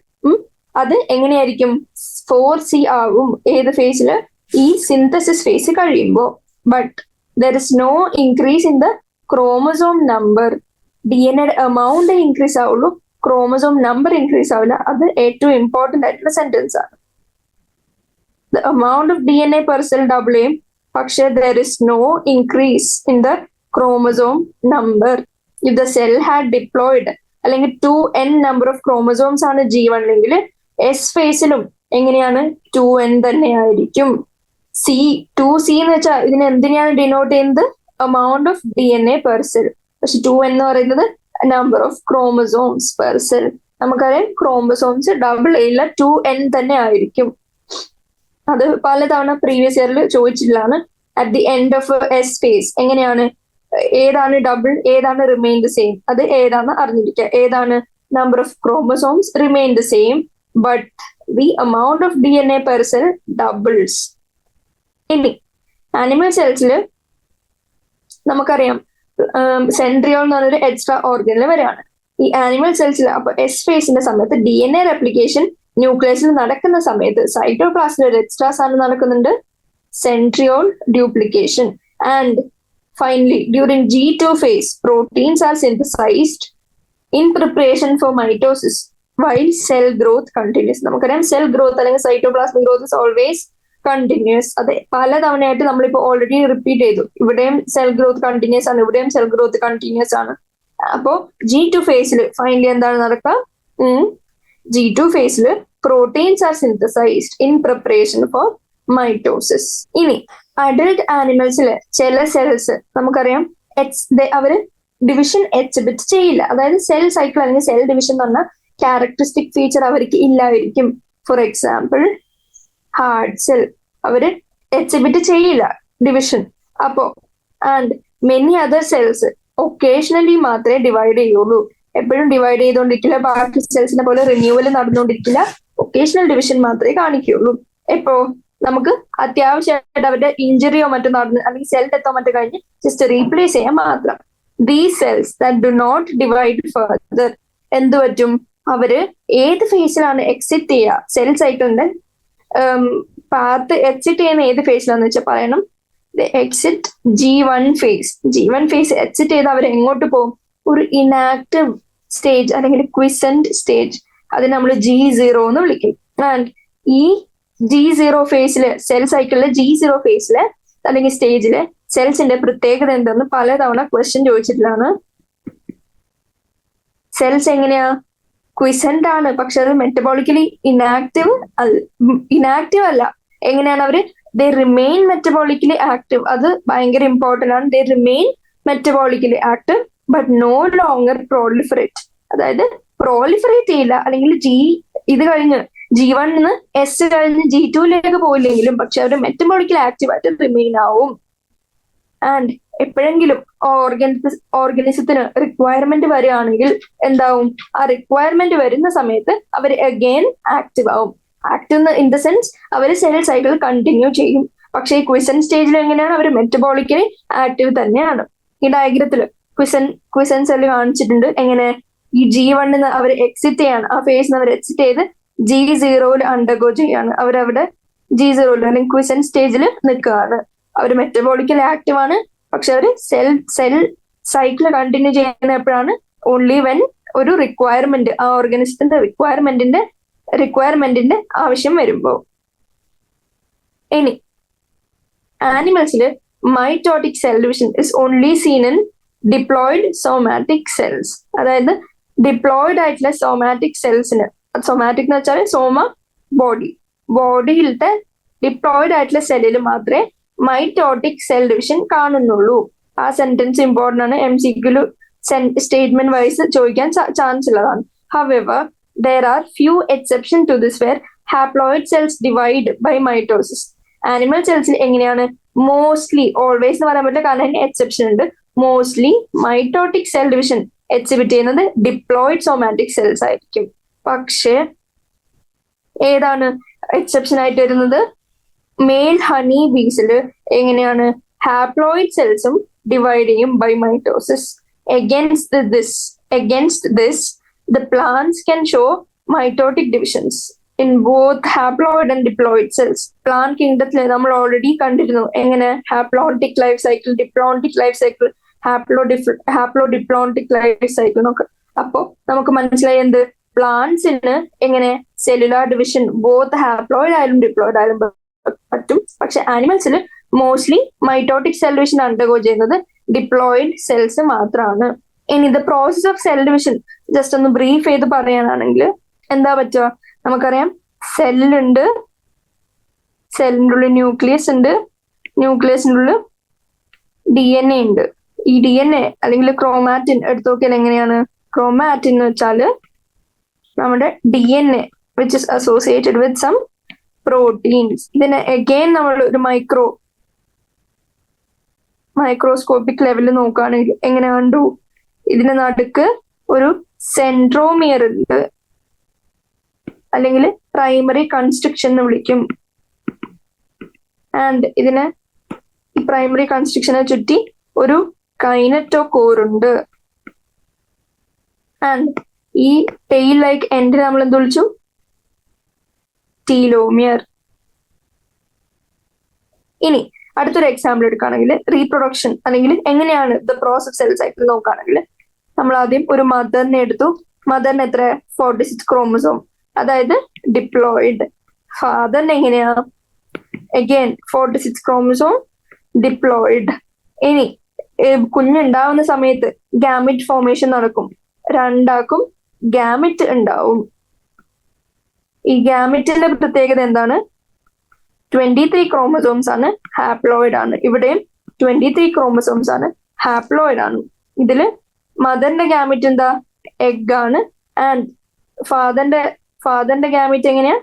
Speaker 1: അത് എങ്ങനെയായിരിക്കും? 4C ആകും. ഏത് ഫേസില്? ഈ സിന്തസിസ് ഫേസ് കഴിയുമ്പോ. But there is no increase in the chromosome number. DNA amount increase ആവുള്ളൂ, ക്രോമസോം നമ്പർ ഇൻക്രീസ് ആവില്ല. അത് ഏറ്റവും ഇമ്പോർട്ടന്റ് ആയിട്ടുള്ള സെന്റൻസ് ആണ്. The amount of DNA per cell double ചെയ്യും, പക്ഷെ there is no increase in the chromosome number. If the cell had diploid അല്ലെങ്കിൽ 2n number of chromosomes ആണ് G1 എങ്കിൽ എസ് ഫേസിലും എങ്ങനെയാണ്? 2n തന്നെ ആയിരിക്കും. 2C എന്ന് വെച്ചാൽ ഇതിന് എന്തിനാണ് ഡിനോട്ട് ചെയ്യുന്നത്? Amount of DNA per cell. പക്ഷെ 2n എന്ന് പറയുന്നത് number of chromosomes per cell. നമുക്കറിയാം ക്രോമസോംസ് ഡബിൾ ചെയ്യില്ല, 2n തന്നെ ആയിരിക്കും. അത് പലതവണ പ്രീവിയസ് ഇയറിൽ ചോദിച്ചിട്ടുള്ളതാണ്. At the end of S phase എങ്ങനെയാണ്? ഏതാണ് ഡബിൾ, ഏതാണ് റിമെയിൻ ദ സെയിം? അത് ഏതാന്ന് അറിഞ്ഞിരിക്കുക. ഏതാണ്? Number of chromosomes remain the same, but the amount of DNA per cell doubles. ഇനി ആനിമൽ സെൽസിൽ നമുക്കറിയാം സെൻട്രിയോൾ എന്ന് പറഞ്ഞൊരു എക്സ്ട്രാ ഓർഗനിൽ വരെയാണ് ഈ ആനിമൽ സെൽസിൽ. അപ്പൊ എസ് ഫേസിന്റെ സമയത്ത് DNA റെപ്ലിക്കേഷൻ ന്യൂക്ലിയസിൽ നടക്കുന്ന സമയത്ത് സൈറ്റോപ്ലാസ്മിൽ ഒരു എക്സ്ട്രാ സാധനം നടക്കുന്നുണ്ട്, centriole duplication. And finally during G2 phase proteins are synthesized in preparation for mitosis while cell growth continues. നമുക്കറിയാം സെൽ ഗ്രോത്ത് അല്ലെങ്കിൽ cytoplasmic growth is always continuous. അത് പലതവണയായിട്ട് നമ്മളിപ്പോ ഓൾറെഡി റിപ്പീറ്റ് ചെയ്തു. ഇവിടെയും സെൽ ഗ്രോത്ത് കണ്ടിന്യൂസ് ആണ്, ഇവിടെയും സെൽ ഗ്രോത്ത് കണ്ടിന്യൂസ് ആണ്. അപ്പോ G2 ഫേസിൽ ഫൈനലി എന്താണ് നടക്കുക? G2 ഫേസിൽ proteins are synthesised in preparation for mitosis. ഇനി അഡൽട്ട് ആനിമൽസിൽ ചില സെൽസ് നമുക്കറിയാം അവര് ഡിവിഷൻ എക്സിബിറ്റ് ചെയ്യില്ല. അതായത് സെൽ സൈക്കിൾ അല്ലെങ്കിൽ സെൽ ഡിവിഷൻ എന്ന് പറഞ്ഞ ക്യാരക്ടറിസ്റ്റിക് ഫീച്ചർ അവർക്ക് ഇല്ലായിരിക്കും. ഫോർ എക്സാമ്പിൾ ഹാർഡ് സെൽ അവര് എക്സിബിറ്റ് ചെയ്യില്ല ഡിവിഷൻ. അപ്പോ and many other cells occasionally മാത്രമേ ഡിവൈഡ് ചെയ്യുള്ളൂ. എപ്പോഴും ഡിവൈഡ് ചെയ്തുകൊണ്ടിരിക്കില്ല. ബാക്കി സെൽസിനെ പോലെ റിന്യൂവൽ നടന്നുകൊണ്ടിരിക്കില്ല. ഒക്കേഷണൽ ഡിവിഷൻ മാത്രമേ കാണിക്കുള്ളൂ. എപ്പോ നമുക്ക് അത്യാവശ്യമായിട്ട് അവരുടെ ഇഞ്ചുറിയോ മറ്റോ നടന്ന് അല്ലെങ്കിൽ സെൽ ഡെത്തോ മറ്റോ കഴിഞ്ഞ് ജസ്റ്റ് റീപ്ലേസ് ചെയ്യാൻ മാത്രം. These cells that do not divide further എന്ത് പറ്റും? അവര് ഏത് ഫേസിലാണ് എക്സിറ്റ് ചെയ്യുക? സെൽ സൈക്കിളിന്റെ പാത്ത് എക്സിറ്റ് ചെയ്യുന്ന ഏത് ഫേസിലാന്ന് വെച്ചാൽ പറയണം. Exit G1 face. G1 face exit ചെയ്ത് അവർ എങ്ങോട്ട് പോകും? ഒരു ഇനാക്റ്റീവ് സ്റ്റേജ് അല്ലെങ്കിൽ ക്വിസന്റ് സ്റ്റേജ്. അത് നമ്മൾ G0 എന്ന് വിളിക്കും. ആൻഡ് ഈ G0 ഫേസില് സെൽ സൈക്കിളിലെ G0 ഫേസില് അല്ലെങ്കിൽ സ്റ്റേജില് സെൽസിന്റെ പ്രത്യേകത എന്തെന്ന് പലതവണ ക്വസ്റ്റ്യൻ ചോദിച്ചിട്ടുള്ളതാണ്. സെൽസ് എങ്ങനെയാ? ക്വിസന്റ് ആണ്, പക്ഷെ അത് മെറ്റബോളിക്കലി ഇനാക്റ്റീവ് അല്ല. എങ്ങനെയാണ് അവര്? They remain metabolically active. അത് ഭയങ്കര ഇമ്പോർട്ടന്റ് ആണ്. They remain metabolically active but no longer proliferate. അതായത് പ്രോളിഫറേറ്റ് ചെയ്യില്ല, അല്ലെങ്കിൽ ഇത് കഴിഞ്ഞ് G1 നിന്ന് S കഴിഞ്ഞ് G2 പോയില്ലെങ്കിലും പക്ഷെ അവർ മെറ്റബോളിക്കൽ ആക്റ്റീവ് ആയിട്ട് റിമെയിൻ ആവും. ആൻഡ് എപ്പോഴെങ്കിലും ഓർഗനിസത്തിന് റിക്വയർമെന്റ് വരികയാണെങ്കിൽ എന്താവും, ആ റിക്വയർമെന്റ് വരുന്ന സമയത്ത് അവർ അഗെയിൻ ആക്റ്റീവ് ആവും. ആക്റ്റീവ് ഇൻ ദ സെൻസ് അവർ സെൽ സൈക്കിൾ കണ്ടിന്യൂ ചെയ്യും. പക്ഷെ ഈ ക്വിസൻ സ്റ്റേജിൽ എങ്ങനെയാണ്, അവർ മെറ്റബോളിക്കലി ആക്റ്റീവ് തന്നെയാണ്. ഈ ഡയഗ്രത്തിൽ ക്വിസൻ സെല്ല് കാണിച്ചിട്ടുണ്ട് എങ്ങനെ ഈ G1 അവർ എക്സിറ്റ് ചെയ്യാണ്, ആ ഫേസ് അവർ എക്സിറ്റ് ചെയ്ത് G0 അണ്ടർഗോ ചെയ്യാണ്. അവരവിടെ G0 അല്ലെങ്കിൽ ക്വിസൻ സ്റ്റേജിൽ നിൽക്കുകയാണ്. അവർ മെറ്റബോളിക്കലി ആക്റ്റീവ് ആണ്, പക്ഷെ അവർ സെൽ സൈക്കിൾ കണ്ടിന്യൂ ചെയ്യുന്ന എപ്പോഴാണ്, ഓൺലി വെൻ ഒരു റിക്വയർമെന്റ്, ആ ഓർഗനിസത്തിന്റെ റിക്വയർമെന്റിന്റെ ആവശ്യം വരുമ്പോൾ. ഇനി ആനിമൽസില് mitotic cell division is only seen in diploid somatic cells. അതായത് ഡിപ്ലോയിഡ് ആയിട്ടുള്ള സോമാറ്റിക് സെൽസിന്, സോമാറ്റിക് എന്ന് വെച്ചാൽ സോമ ബോഡിയിലത്തെ ഡിപ്ലോയിഡ് ആയിട്ടുള്ള സെല്ലിൽ മാത്രമേ മൈറ്റോട്ടിക് സെൽ ഡിവിഷൻ കാണുന്നുള്ളൂ. ആ സെന്റൻസ് ഇമ്പോർട്ടന്റ് ആണ്, MCQ സ്റ്റേറ്റ്മെന്റ് വൈസ് ചോദിക്കാൻ ചാൻസ് ഉള്ളതാണ്. However, there are few exceptions to this where haploid cells divide by mitosis. Animal സെൽസിൽ എങ്ങനെയാണ്, മോസ്റ്റ്ലി, ഓൾവേസ് എന്ന് പറയാൻ പറ്റില്ല കാരണം അതിന് എക്സെപ്ഷൻ ഉണ്ട്. Mostly mitotic cell division exhibit ചെയ്യുന്നത് ഡിപ്ലോയിഡ് സോമാറ്റിക് സെൽസ് ആയിരിക്കും. പക്ഷേ ഏതാണ് എക്സെപ്ഷൻ ആയിട്ട് വരുന്നത്, മെയിൽ ഹണി ബീസിൽ എങ്ങനെയാണ്, ഹാപ്ലോയിഡ് സെൽസും ഡിവൈഡ് ചെയ്യും by mitosis. Against this, the plants can show mitotic divisions in both haploid and diploid cells. Plant kingdom നമ്മൾ ഓൾറെഡി കണ്ടിരുന്നു എങ്ങനെ haplontic life cycle, diplontic life cycle, haplodiplontic life cycle നോക്ക്. അപ്പോ നമുക്ക് മനസ്സിലായി എന്ത്, പ്ലാന്റ്സിന് എങ്ങനെ സെല്ലുലാർ ഡിവിഷൻ ബോത്ത് ഹാപ്ലോയിഡ് ആയാലും ഡിപ്ലോയിഡ് ആയാലും പറ്റും. പക്ഷെ ആനിമൽസിൽ mostly mitotic cell division undergo ചെയ്യുന്നത് ഡിപ്ലോയിഡ് സെൽസ് മാത്രമാണ്. ഇനി the process of cell division just ഒന്ന് ബ്രീഫ് ചെയ്ത് പറയാനാണെങ്കിൽ എന്താ പറ്റുക, നമുക്കറിയാം സെല്ലുണ്ട്, സെല്ലിൻ്റെ ഉള്ളിൽ ന്യൂക്ലിയസ് ഉണ്ട്, ന്യൂക്ലിയസിൻ്റെ ഉള്ളിൽ DNA ഉണ്ട്. ഈ DNA അല്ലെങ്കിൽ ക്രോമാറ്റിൻ എടുത്തു നോക്കിയാൽ എങ്ങനെയാണ്, ക്രോമാറ്റിൻ എന്ന് വെച്ചാൽ നമ്മുടെ DNA which is associated with some proteins. ഇതിനെ അഗെയിൻ നമ്മൾ ഒരു മൈക്രോസ്കോപ്പിക് ലെവലിൽ നോക്കുകയാണെങ്കിൽ എങ്ങനെ കണ്ടു, ഇതിന് നടുക്ക് ഒരു സെൻട്രോമിയർ ഉണ്ട്, അല്ലെങ്കിൽ പ്രൈമറി കൺസ്ട്രക്ഷൻ എന്ന് വിളിക്കും. ആൻഡ് ഇതിന് ഈ പ്രൈമറി കൺസ്ട്രക്ഷനെ ചുറ്റി ഒരു കൈനറ്റോകോർ ഉണ്ട്. ആൻഡ് ഈ ടെയിൽ ലൈക്ക് എൻഡിനെ നമ്മൾ എന്ത് വിളിച്ചു, ടീലോമിയർ. ഇനി അടുത്തൊരു എക്സാമ്പിൾ എടുക്കുകയാണെങ്കിൽ റീപ്രൊഡക്ഷൻ അല്ലെങ്കിൽ എങ്ങനെയാണ് ദ പ്രോസസ് സെൽ സൈക്കിൾ നോക്കുകയാണെങ്കിൽ നമ്മൾ ആദ്യം ഒരു മദറിനെ എടുത്തു. മദറിന് എത്ര, 46 ക്രോമസോം, അതായത് ഡിപ്ലോയിഡ്. ഫാദറിന് എങ്ങനെയാ, അഗൈൻ 46 ക്രോമസോം, ഡിപ്ലോയിഡ്. ഇനി കുഞ്ഞുണ്ടാവുന്ന സമയത്ത് ഗാമിറ്റ് ഫോർമേഷൻ നടക്കും, രണ്ടാക്കും ഗാമിറ്റ് ഉണ്ടാവും. ഈ ഗാമിറ്റിന്റെ പ്രത്യേകത എന്താണ്, 23 ക്രോമസോംസ് ആണ്, ഹാപ്ലോയിഡ് ആണ്. ഇവിടെയും 23 ക്രോമസോംസ് ആണ്, ഹാപ്ലോയിഡ് ആണ്. ഇതില് മദറിന്റെ ഗാമിറ്റ് എന്താ, എഗ് ആണ്. ആൻഡ് ഫാദറിന്റെ ഗാമിറ്റ് എങ്ങനെയാ,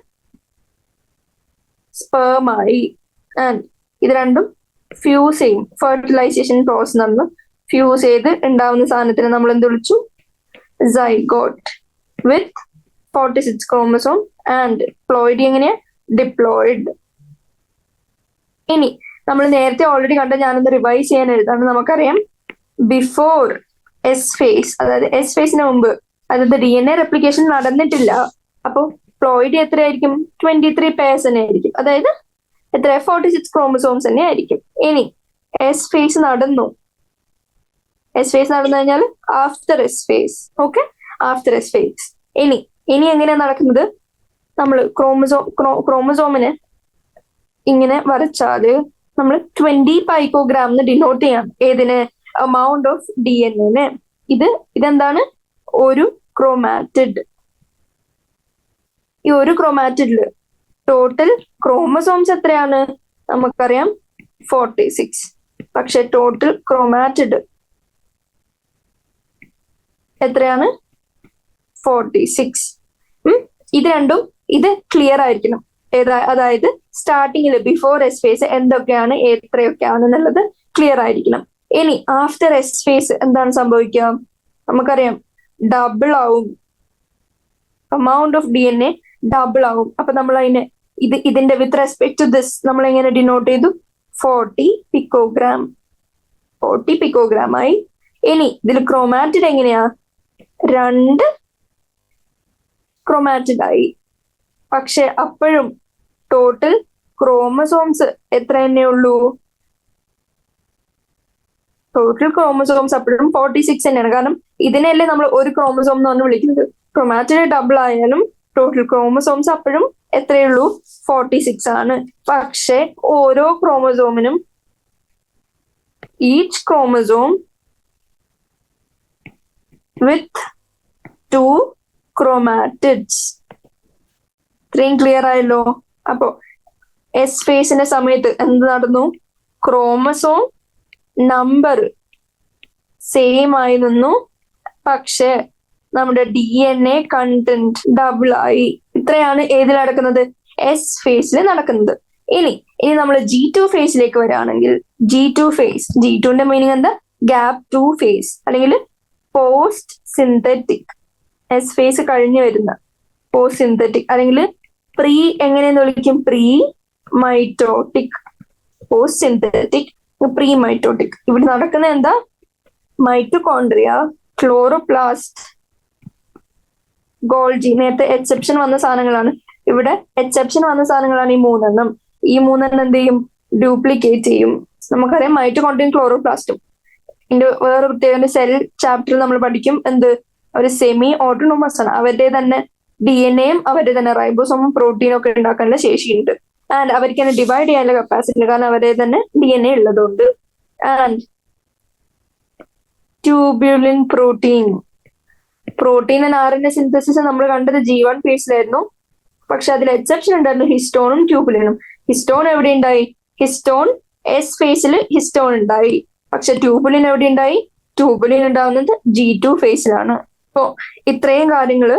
Speaker 1: സ്പേമായി. ആൻഡ് ഇത് രണ്ടും ഫ്യൂസ് ചെയ്യും, ഫെർട്ടിലൈസേഷൻ പ്രോസസ് നടന്നു ഫ്യൂസ് ചെയ്ത് ഉണ്ടാവുന്ന സാധനത്തിന് നമ്മൾ എന്ത് വിളിച്ചു, സൈഗോട്ട് വിത്ത് 46 ക്രോമസോം. ആൻഡ് പ്ലോയിഡ് എങ്ങനെയാ, ഡിപ്ലോയിഡ്. ഇനി നമ്മൾ നേരത്തെ ഓൾറെഡി കണ്ട, ഞാനൊന്ന് റിവൈസ് ചെയ്യാൻ എഴുതാണ്. നമുക്കറിയാം ബിഫോർ എസ് ഫേസ്, അതായത് എസ് ഫേസിന് മുമ്പ്, അതായത് DNA റെപ്ലിക്കേഷൻ നടന്നിട്ടില്ല. അപ്പൊ പ്ലോയിഡ് എത്രയായിരിക്കും, 23 പേഴ്സ് തന്നെ ആയിരിക്കും, അതായത് എത്ര, 46 ക്രോമസോംസ് തന്നെ ആയിരിക്കും. ഇനി എസ് ഫേസ് നടന്നു, എസ് ഫേസ് നടന്നു കഴിഞ്ഞാൽ after S phase. Okay, after S phase. ഇനി എങ്ങനെയാ നടക്കുന്നത്, നമ്മൾ ക്രോമസോമിന് ഇങ്ങനെ വരച്ചാല് നമ്മൾ 20 പൈക്കോഗ്രാം എന്ന് ഡിനോട്ട് ചെയ്യാം. ഏതിന്, amount of DNA. ഇതെന്താണ്, ഒരു ക്രോമാറ്റിഡ്. ഈ ഒരു ക്രോമാറ്റിഡില് ടോട്ടൽ ക്രോമസോംസ് എത്രയാണ്, നമുക്കറിയാം 46. പക്ഷെ ടോട്ടൽ ക്രോമാറ്റിഡ് എത്രയാണ്, 46. ഇത് രണ്ടും ഇത് ക്ലിയർ ആയിരിക്കണം. അതായത് സ്റ്റാർട്ടിങ്ങിൽ ബിഫോർ എസ് ഫേസ് എന്തൊക്കെയാണ് എത്രയൊക്കെയാണ് എന്നുള്ളത് ക്ലിയർ ആയിരിക്കണം. ഇനി ആഫ്റ്റർ എസ് ഫേസ് എന്താണ് സംഭവിക്കുക? നമുക്കറിയാം ഡബിൾ ആവും, amount of DNA ഡബിൾ ആവും. അപ്പൊ നമ്മൾ അതിനെ ഇതിന്റെ വിത്ത് റെസ്പെക്ട് ടു ദിസ് നമ്മൾ എങ്ങനെ ഡിനോട്ട് ചെയ്തു? 40 പിക്കോഗ്രാം. 40 പിക്കോഗ്രാം ആയി. ഇനി ഇതിൽ ക്രോമാറ്റിഡ് എങ്ങനെയാ? 2 ക്രോമാറ്റിഡ് ആയി. പക്ഷെ അപ്പോഴും ടോട്ടൽ ക്രോമസോംസ് എത്ര തന്നെ ഉള്ളൂ? ടോട്ടൽ ക്രോമസോംസ് അപ്പോഴും 46 തന്നെയാണ്. കാരണം ഇതിനെയല്ലേ നമ്മൾ ഒരു ക്രോമസോം എന്ന് പറഞ്ഞ് വിളിക്കുന്നത്. ക്രോമാറ്റിഡ് ഡബിൾ ആയാലും ടോട്ടൽ ക്രോമസോംസ് അപ്പോഴും എത്രയുള്ളൂ? 46 ആണ്. പക്ഷെ ഓരോ ക്രോമസോമിനും ഈച്ച് ക്രോമസോം വിത്ത് 2 ക്രോമാറ്റിഡ്സ്. ഇത്രയും ക്ലിയർ ആയല്ലോ. അപ്പോ എസ് ഫേസിന്റെ സമയത്ത് എന്ത് നടന്നു? ക്രോമസോം നമ്പർ സെയിം ആയി നിന്നു, പക്ഷെ നമ്മുടെ DNA കണ്ടന്റ് ഡബിൾ ആയി. ഇത്രയാണ് ഏതിൽ നടക്കുന്നത്? എസ് ഫേസിൽ നടക്കുന്നത്. ഇനി നമ്മൾ G2 ഫേസിലേക്ക് വരികയാണെങ്കിൽ G2 ഫേസ്, G2ന്റെ മീനിങ് എന്താ? ഗ്യാപ് 2 ഫേസ് അല്ലെങ്കിൽ പോസ്റ്റ് സിന്തറ്റിക്. എസ് ഫേസ് കഴിഞ്ഞു വരുന്ന പോസ്റ്റ് സിന്തറ്റിക് അല്ലെങ്കിൽ പ്രീ എങ്ങനെയെന്ന് വിളിക്കും? Pre mitotic. Post synthetic, pre mitotic. ഇവിടെ നടക്കുന്ന എന്താ? Mitochondria, chloroplast, Golgi. നേരത്തെ എക്സെപ്ഷൻ വന്ന സാധനങ്ങളാണ്. ഇവിടെ എക്സെപ്ഷൻ വന്ന സാധനങ്ങളാണ് ഈ മൂന്നെണ്ണം. ഈ മൂന്നെണ്ണം എന്ത് ചെയ്യും? ഡ്യൂപ്ലിക്കേറ്റ് ചെയ്യും. നമുക്കറിയാം മൈറ്റോകോൺഡ്രിയയും ക്ലോറോപ്ലാസ്റ്റും. ഇതിന്റെ വേറെ പ്രത്യേക സെൽ ചാപ്റ്ററിൽ നമ്മൾ പഠിക്കും എന്ത്? ഒരു സെമി ഓട്ടോണോമസ് ആണ്. അവരുടെ തന്നെ DNA-യും അവരുടെ തന്നെ റൈബോസോമും പ്രോട്ടീനും ഒക്കെ ഉണ്ടാക്കാനുള്ള ശേഷിയുണ്ട്. ആൻഡ് അവർക്ക് തന്നെ ഡിവൈഡ് ചെയ്യാനുള്ള കപ്പാസിറ്റി ഉണ്ട്, കാരണം അവരുടെ തന്നെ DNA ഉള്ളതുകൊണ്ട്. And tubulin protein. Protein and RNA synthesis നമ്മൾ കണ്ടത് G1 ഫേസിലായിരുന്നു. പക്ഷെ അതിൽ എക്സെപ്ഷൻ ഉണ്ടായിരുന്നു, ഹിസ്റ്റോണും ട്യൂബുലിനും. ഹിസ്റ്റോൺ എവിടെ ഉണ്ടായി? ഹിസ്റ്റോൺ എസ് ഫേസിൽ ഹിസ്റ്റോൺ ഉണ്ടായി. പക്ഷെ ട്യൂബുലിൻ എവിടെ ഉണ്ടായി? ട്യൂബുലിൻ ഉണ്ടാവുന്നത് G2 ഫേസിലാണ്. അപ്പോ ഇത്രയും കാര്യങ്ങള്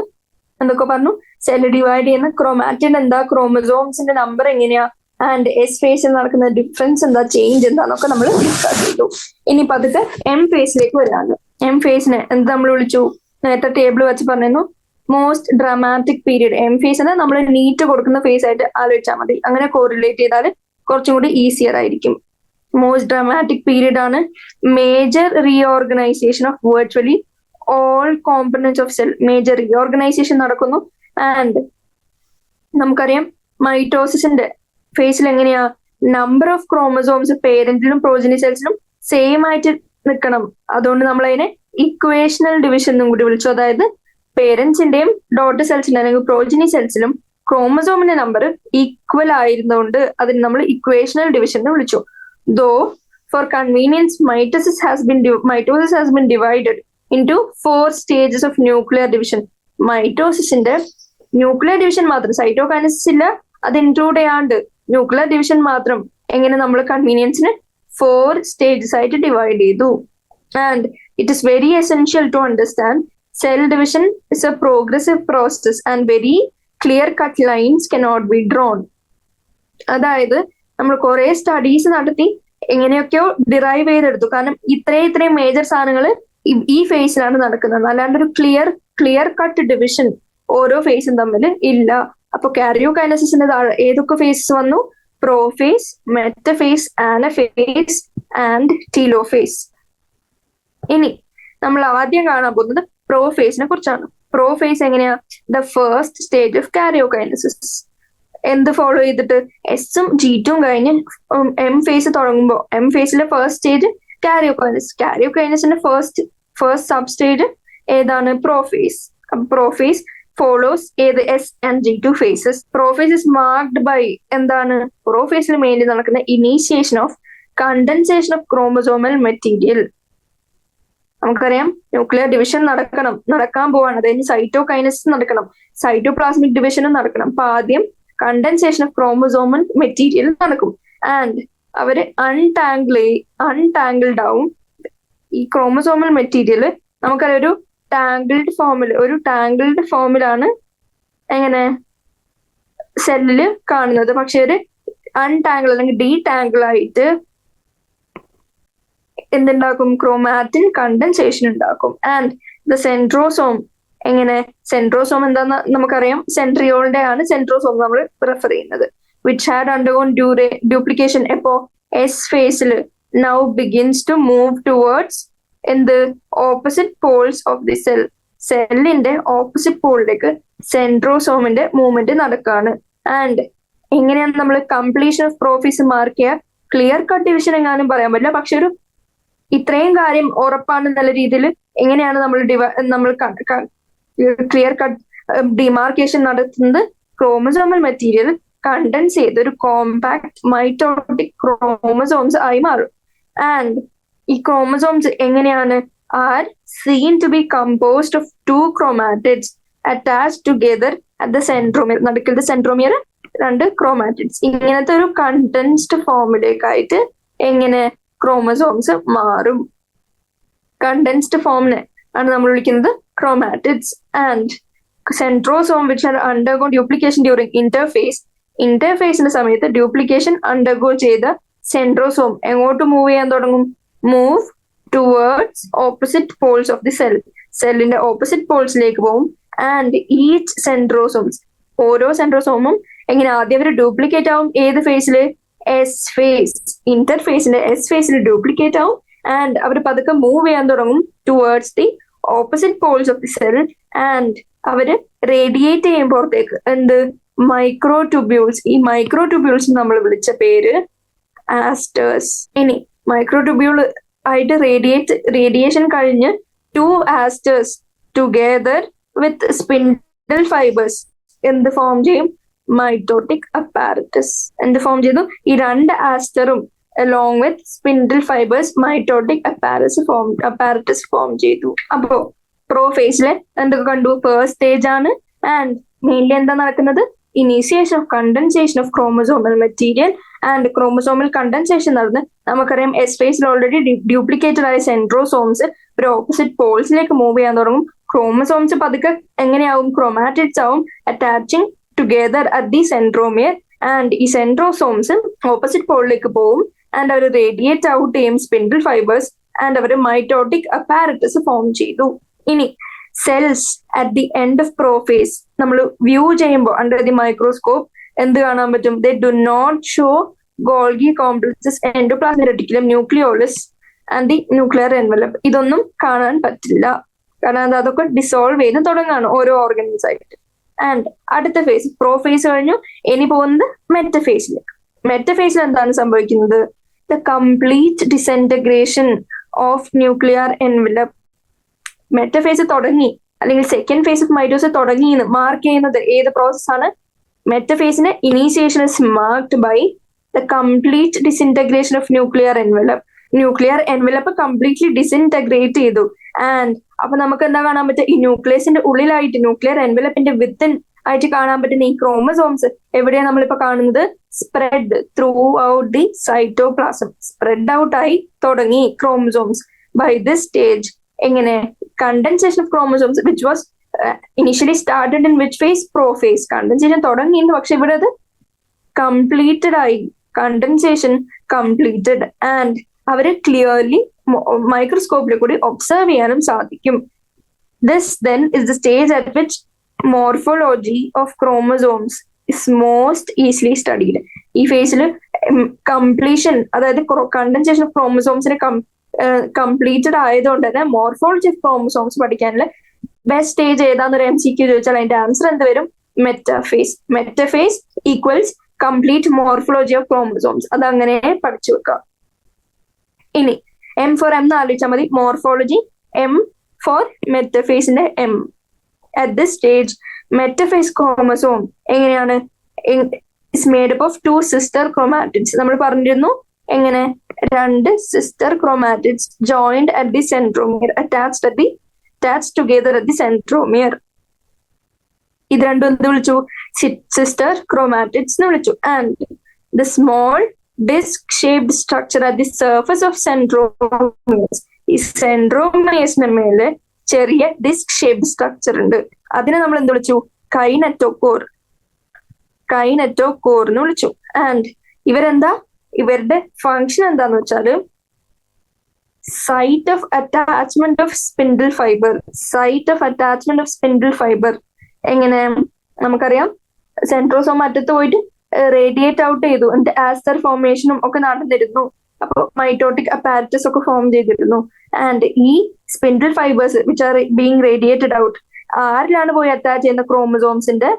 Speaker 1: എന്തൊക്കെ പറഞ്ഞു? സെല് ഡിവൈഡ് ചെയ്യുന്ന ക്രോമാറ്റിഡ് എന്താ, ക്രോമസോംസിന്റെ നമ്പർ എങ്ങനെയാ, ആൻഡ് എസ് ഫേസിൽ നടക്കുന്ന ഡിഫറൻസ് എന്താ, ചേഞ്ച് എന്താന്നൊക്കെ നമ്മൾ ഡിസ്കസ് ചെയ്തു. ഇനി പതുക്കെ എം ഫേസിലേക്ക് വരാണ്. എം ഫേസിനെ എന്ത് നമ്മൾ വിളിച്ചു? നേരത്തെ ടേബിൾ വെച്ച് പറഞ്ഞു, മോസ്റ്റ് ഡ്രാമാറ്റിക് പീരീഡ്. എം ഫേസിനെ നമ്മൾ നീറ്റ് കൊടുക്കുന്ന ഫേസ് ആയിട്ട് ആലോചിച്ചാൽ മതി. അങ്ങനെ കോറിലേറ്റ് ചെയ്താൽ കുറച്ചും കൂടി ഈസിയർ ആയിരിക്കും. മോസ്റ്റ് ഡ്രാമാറ്റിക് പീരീഡ് ആണ്. Major reorganisation of virtually all components of cell. Major reorganisation നടക്കുന്നു. ആൻഡ് നമുക്കറിയാം മൈറ്റോസിസിന്റെ ഫേസിൽ എങ്ങനെയാ? നമ്പർ ഓഫ് ക്രോമസോംസ് പേരന്റിലും പ്രോജനി സെൽസിലും സെയിം ആയിട്ട് നിൽക്കണം. അതുകൊണ്ട് നമ്മൾ അതിനെ ഇക്വേഷണൽ ഡിവിഷൻ എന്നും കൂടി വിളിച്ചു. അതായത് പേരന്റ്സിന്റെയും ഡോട്ടർ സെൽസിന്റെ അല്ലെങ്കിൽ പ്രോജനി സെൽസിലും ക്രോമസോമിന്റെ നമ്പർ ഈക്വൽ ആയിരുന്നുകൊണ്ട് അതിന് നമ്മൾ ഇക്വേഷണൽ ഡിവിഷൻ എന്ന് വിളിച്ചു. Though for convenience mitosis has been divided into 4 stages of nuclear division. മൈറ്റോസിസിന്റെ ന്യൂക്ലിയർ ഡിവിഷൻ മാത്രം, സൈറ്റോകൈനസിസ് ഇല്ല, അത് ഇൻക്ലൂഡ് ചെയ്യാണ്ട് ന്യൂക്ലിയർ ഡിവിഷൻ മാത്രം എങ്ങനെ നമ്മൾ കൺവീനിയൻസിന് 4 stages ആയിട്ട് ഡിവൈഡ് ചെയ്തു. And it is very essential to understand cell division is a progressive process and very clear cut lines cannot be drone. അതായത് നമ്മൾ കുറെ സ്റ്റഡീസ് നടത്തി എങ്ങനെയൊക്കെയോ ഡിറൈവ് ചെയ്തെടുത്തു. കാരണം ഇത്രയും മേജർ സാധനങ്ങൾ ഈ ഫേസിലാണ് നടക്കുന്നത്. അല്ലാണ്ട് ഒരു ക്ലിയർ കട്ട് ഡിവിഷൻ ഓരോ ഫേസും തമ്മിൽ ഇല്ല. അപ്പൊ കാരിയോകൈനസിന്റെ താഴെ ഏതൊക്കെ ഫേസസ് വന്നു? Prophase, metaphase, anaphase and telophase. ഇനി നമ്മൾ ആദ്യം കാണാൻ പോകുന്നത് പ്രോഫേസിനെ കുറിച്ചാണ്. പ്രോഫേസ് എങ്ങനെയാ? The first stage of karyokinesis. എന്ത് ഫോളോ ചെയ്തിട്ട്? എസും G2 കഴിഞ്ഞ് എം ഫേസ് തുടങ്ങുമ്പോൾ എം ഫേസിലെ ഫസ്റ്റ് സ്റ്റേജ് കാരിയോകൈനസിസ്. കാരിയോകൈനസിന്റെ ഫസ്റ്റ് സബ് സ്റ്റേജ് ഏതാണ്? പ്രോഫേസ്. പ്രോഫേസ് ഫോളോസ് ഏത്? S and G2 phases. Prophase is marked by എന്താണ്? പ്രോഫേസിൽ മെയിൻലി നടക്കുന്ന initiation of condensation of chromosomal material. നമുക്കറിയാം ന്യൂക്ലിയർ ഡിവിഷൻ നടക്കാൻ പോവാണ്. അതായത് സൈറ്റോകൈനസിസ് നടക്കണം, സൈറ്റോപ്ലാസ്മിക് ഡിവിഷനും നടക്കണം. അപ്പൊ ആദ്യം കണ്ടൻസേഷൻ ഓഫ് ക്രോമസോമൽ മെറ്റീരിയൽ നടക്കും. ആൻഡ് അവര് അൺടാങ്കിൾഡ് ആവും. ഈ ക്രോമസോമൽ മെറ്റീരിയൽ നമുക്കറിയാം ഒരു ടാങ്കിൾഡ് ഫോമിലാണ് എങ്ങനെ സെല്ലില് കാണുന്നത്. പക്ഷെ ഒരു അൺടാങ്കിൾ അല്ലെങ്കിൽ ഡീടാങ്കിൾ ആയിട്ട് എന്തുണ്ടാക്കും? ക്രോമാറ്റിൻ കണ്ടൻസേഷൻ ഉണ്ടാക്കും. ആൻഡ് ദ സെൻട്രോസോം എങ്ങനെ? സെൻട്രോസോം എന്താന്ന് നമുക്കറിയാം, സെൻട്രിയോളിന്റെ ആണ് സെൻട്രോസോം നമ്മൾ റെഫർ ചെയ്യുന്നത്. വിച്ച് ഹാഡ് അണ്ടർഗോൺ ഡ്യൂപ്ലിക്കേഷൻ എപ്പോ എസ് ഫേസിൽ now begins to move towards എന്ത്? Opposite poles of the cell. സെല്ലിന്റെ ഓപ്പോസിറ്റ് പോളിലേക്ക് സെൻട്രോസോമിന്റെ മൂവ്മെന്റ് നടക്കാണ്. ആൻഡ് എങ്ങനെയാണ് നമ്മൾ കംപ്ലീഷൻ ഓഫ് പ്രോഫീസ് മാർക്ക് ചെയ്യുക? ക്ലിയർ കട്ട് ഡിവിഷൻ എങ്ങാനും പറയാൻ പറ്റില്ല, പക്ഷെ ഒരു ഇത്രയും കാര്യം ഉറപ്പാണെന്നുള്ള രീതിയിൽ എങ്ങനെയാണ് നമ്മൾ ക്ലിയർ കട്ട് ഡിമാർക്കേഷൻ നടത്തുന്നത്? ക്രോമസോമൽ മെറ്റീരിയൽ കണ്ടൻസ് ചെയ്ത് ഒരു കോമ്പാക്ട് മൈറ്റോട്ടിക് ക്രോമസോംസ് ആയി മാറും. ആൻഡ് ഈ ക്രോമസോംസ് എങ്ങനെയാണ്? Are seen to be composed of 2 chromatids attached together at the centromere. നടുക്കത്തെ സെൻട്രോമിയർ 2 chromatids. ഇങ്ങനത്തെ ഒരു കണ്ടൻസ്ഡ് ഫോമിലേക്കായിട്ട് എങ്ങനെ ക്രോമസോംസ് മാറും? കണ്ടൻസ്ഡ് ഫോമിനെ ആണ് നമ്മൾ വിളിക്കുന്നത് chromatids. And centrosome which are undergo duplication during ഇന്റർഫേസിന്റെ സമയത്ത് ഡ്യൂപ്ലിക്കേഷൻ അണ്ടർഗോ ചെയ്ത സെൻട്രോസോം എങ്ങോട്ട് മൂവ് ചെയ്യാൻ തുടങ്ങും? Move towards opposite poles of the cell. സെല്ലിന്റെ ഓപ്പോസിറ്റ് പോൾസിലേക്ക് പോകും. ആൻഡ് ഈച്ച് സെൻട്രോസോംസ്, ഓരോ സെൻട്രോസോമും എങ്ങനെ ആദ്യം അവർ ഡ്യൂപ്ലിക്കേറ്റ് ആവും? ഏത് ഫേസില്? S phase. ഇന്റർഫേസിന്റെ എസ് ഫേസിൽ ഡ്യൂപ്ലിക്കേറ്റ് ആവും. ആൻഡ് അവർ പതുക്കെ മൂവ് ചെയ്യാൻ തുടങ്ങും towards the opposite poles of the cell. And അവര് റേഡിയേറ്റ് ചെയ്യും പുറത്തേക്ക്. എന്ത്? Microtubules. ഈ മൈക്രോ ട്യൂബ്യൂൾസ് നമ്മൾ വിളിച്ച പേര് ആസ്റ്റേഴ്സ്. ഇനി മൈക്രോ ട്യൂബ്യൂൾ ആയിട്ട് റേഡിയേഷൻ കഴിഞ്ഞ് 2 ആസ്റ്റേഴ്സ് ടുഗെദർ വിത്ത് സ്പിൻഡിൽ ഫൈബേഴ്സ് എന്ത് ഫോം ചെയ്യും? Mitotic apparatus. എന്ത് ഫോം ചെയ്തു? ഈ 2 ആസ്റ്ററും along with spindle fibers mitotic apparatus form ചെയ്തു. അപ്പോ പ്രോഫേസിലെ എന്തൊക്കെ കണ്ടു? ഫസ്റ്റ് സ്റ്റേജ് ആണ്. ആൻഡ് മെയിൻലി എന്താ നടക്കുന്നത്? Initiation of condensation of chromosomal material. And chromosomal condensation നടന്ന് നമുക്കറിയാം എസ് ഫേസിൽ ഓൾറെഡി ഡ്യൂപ്ലിക്കേറ്റഡ് ആയ സെൻട്രോസോംസ് ഒരു ഓപ്പോസിറ്റ് പോൾസിലേക്ക് മൂവ് ചെയ്യാൻ തുടങ്ങും. ക്രോമസോംസ് പതുക്കെ എങ്ങനെയാവും? ക്രോമാറ്റിഡ്സ് ആവും, attaching together at the centromere. And ഈ സെൻട്രോസോംസ് ഓപ്പോസിറ്റ് പോളിലേക്ക് പോവും. ആൻഡ് അവർ റേഡിയേറ്റ് ഔട്ട് ചെയ്യും സ്പിൻഡിൽ ഫൈബേഴ്സ്. ആൻഡ് അവർ മൈറ്റോട്ടിക് അപ്പാരറ്റസ് ഫോം ചെയ്തു. ഇനി cells at the end of prophase നമ്മൾ വ്യൂ ചെയ്യുമ്പോൾ അണ്ടർ ദി മൈക്രോസ്കോപ്പ് എന്ത് കാണാൻ പറ്റും? They do not show Golgi complexes, endoplasmic reticulum, nucleolus and the nuclear envelope. ഇതൊന്നും കാണാൻ പറ്റില്ല, കാരണം അതൊക്കെ ഡിസോൾവ് ചെയ്ത് തുടങ്ങാണ് ഓരോ ഓർഗൻസ് ആയിട്ട്. ആൻഡ് അടുത്ത ഫേസ് പ്രോഫേസ് കഴിഞ്ഞു. ഇനി പോകുന്നത് മെറ്റഫേസിലേക്ക്. മെറ്റഫേസിൽ എന്താണ് സംഭവിക്കുന്നത്? The complete disintegration of nuclear envelope. Metaphase തുടങ്ങി അല്ലെങ്കിൽ സെക്കൻഡ് ഫേസ് ഓഫ് മൈറ്റോസിസ് തുടങ്ങി എന്ന് മാർക്ക് ചെയ്യുന്നത് ഏത് പ്രോസസ് ആണ്? മെറ്റഫേസിന്റെ initiation is marked by the complete disintegration of nuclear envelope. Nuclear envelope completely disintegrate ചെയ്തു. ആൻഡ് അപ്പൊ നമുക്ക് എന്താ കാണാൻ പറ്റുക? ഈ ന്യൂക്ലിയസിന്റെ ഉള്ളിലായിട്ട് ന്യൂക്ലിയർ എൻവലപ്പിന്റെ വിത്തിൻ ആയിട്ട് കാണാൻ പറ്റുന്ന ഈ ക്രോമസോംസ് എവിടെയാണ് നമ്മളിപ്പോ കാണുന്നത്? Spread through out the cytoplasm. Spread out ആയി തുടങ്ങി ക്രോമസോംസ്. ബൈ ദിസ് സ്റ്റേജ് എങ്ങനെ? Condensation of chromosomes which was initially started in which phase? Prophase. Condensation തുടങ്ങിയിരുന്നു, പക്ഷെ ഇവിടെ അത് കംപ്ലീറ്റഡ് ആയി. Condensation completed. ആൻഡ് അവര് ക്ലിയർലി മൈക്രോസ്കോപ്പിൽ കൂടി ഒബ്സർവ് ചെയ്യാനും സാധിക്കും. This then is the stage at which morphology of chromosomes is most easily studied. ഈ ഫേസിൽ കംപ്ലീഷൻ, അതായത് കണ്ടൻസേഷൻ ഓഫ് ക്രോമസോംസിന് കംപ്ലീറ്റഡ് ആയതുകൊണ്ട് തന്നെ മോർഫോളജി ഓഫ് ക്രോമസോംസ് പഠിക്കാനുള്ള ബെസ്റ്റ് സ്റ്റേജ് ഏതാന്നൊരു MCQ ചോദിച്ചാൽ അതിന്റെ ആൻസർ എന്ത് വരും? Metaphase. Metaphase equals complete morphology of chromosomes. അതങ്ങനെ പഠിച്ചു വെക്കാം. ഇനി M for M എന്ന് ആലോചിച്ചാൽ മതി. Morphology, M for മെറ്റഫേസിന്റെ M. At this stage, metaphase chromosome എങ്ങനെയാണ്? Is made up of 2 sister chromatids. നമ്മൾ പറഞ്ഞിരുന്നു എങ്ങനെ? 2 sister chromatids joined at the centromere, attached together at the centromere. ഇത് രണ്ടും എന്ത് വിളിച്ചു? സിസ്റ്റർ ക്രോമാറ്റിഡ്സ് എന്ന് വിളിച്ചു. And the small disc shaped structure at the surface of centromeres. ഈ സെൻട്രോമിയേഴ്സിന്റെ മേലെ ചെറിയ ഡിസ്ക് ഷേപ്ഡ് സ്ട്രക്ചർ ഉണ്ട്. അതിനെ നമ്മൾ എന്ത് വിളിച്ചു? കൈനറ്റോകോർ എന്ന് വിളിച്ചു. ആൻഡ് ഇവരുടെ ഫങ്ഷൻ എന്താന്ന് വെച്ചാല് site of attachment of spindle fibre. എങ്ങനെ നമുക്കറിയാം, സെൻട്രോസോം അറ്റത്ത് പോയിട്ട് റേഡിയേറ്റ് ഔട്ട് ചെയ്തു, എന്നിട്ട് ആസ്റ്റർ ഫോർമേഷനും ഒക്കെ നടന്നിരുന്നു. അപ്പോൾ മൈറ്റോട്ടിക് അപ്പാരറ്റസ് ഒക്കെ ഫോം ചെയ്തിരുന്നു. ആൻഡ് ഈ spindle fibres which are being radiated out ആരിലാണ് പോയി അറ്റാച്ച് ചെയ്യുന്ന? ക്രോമസോംസിന്റെ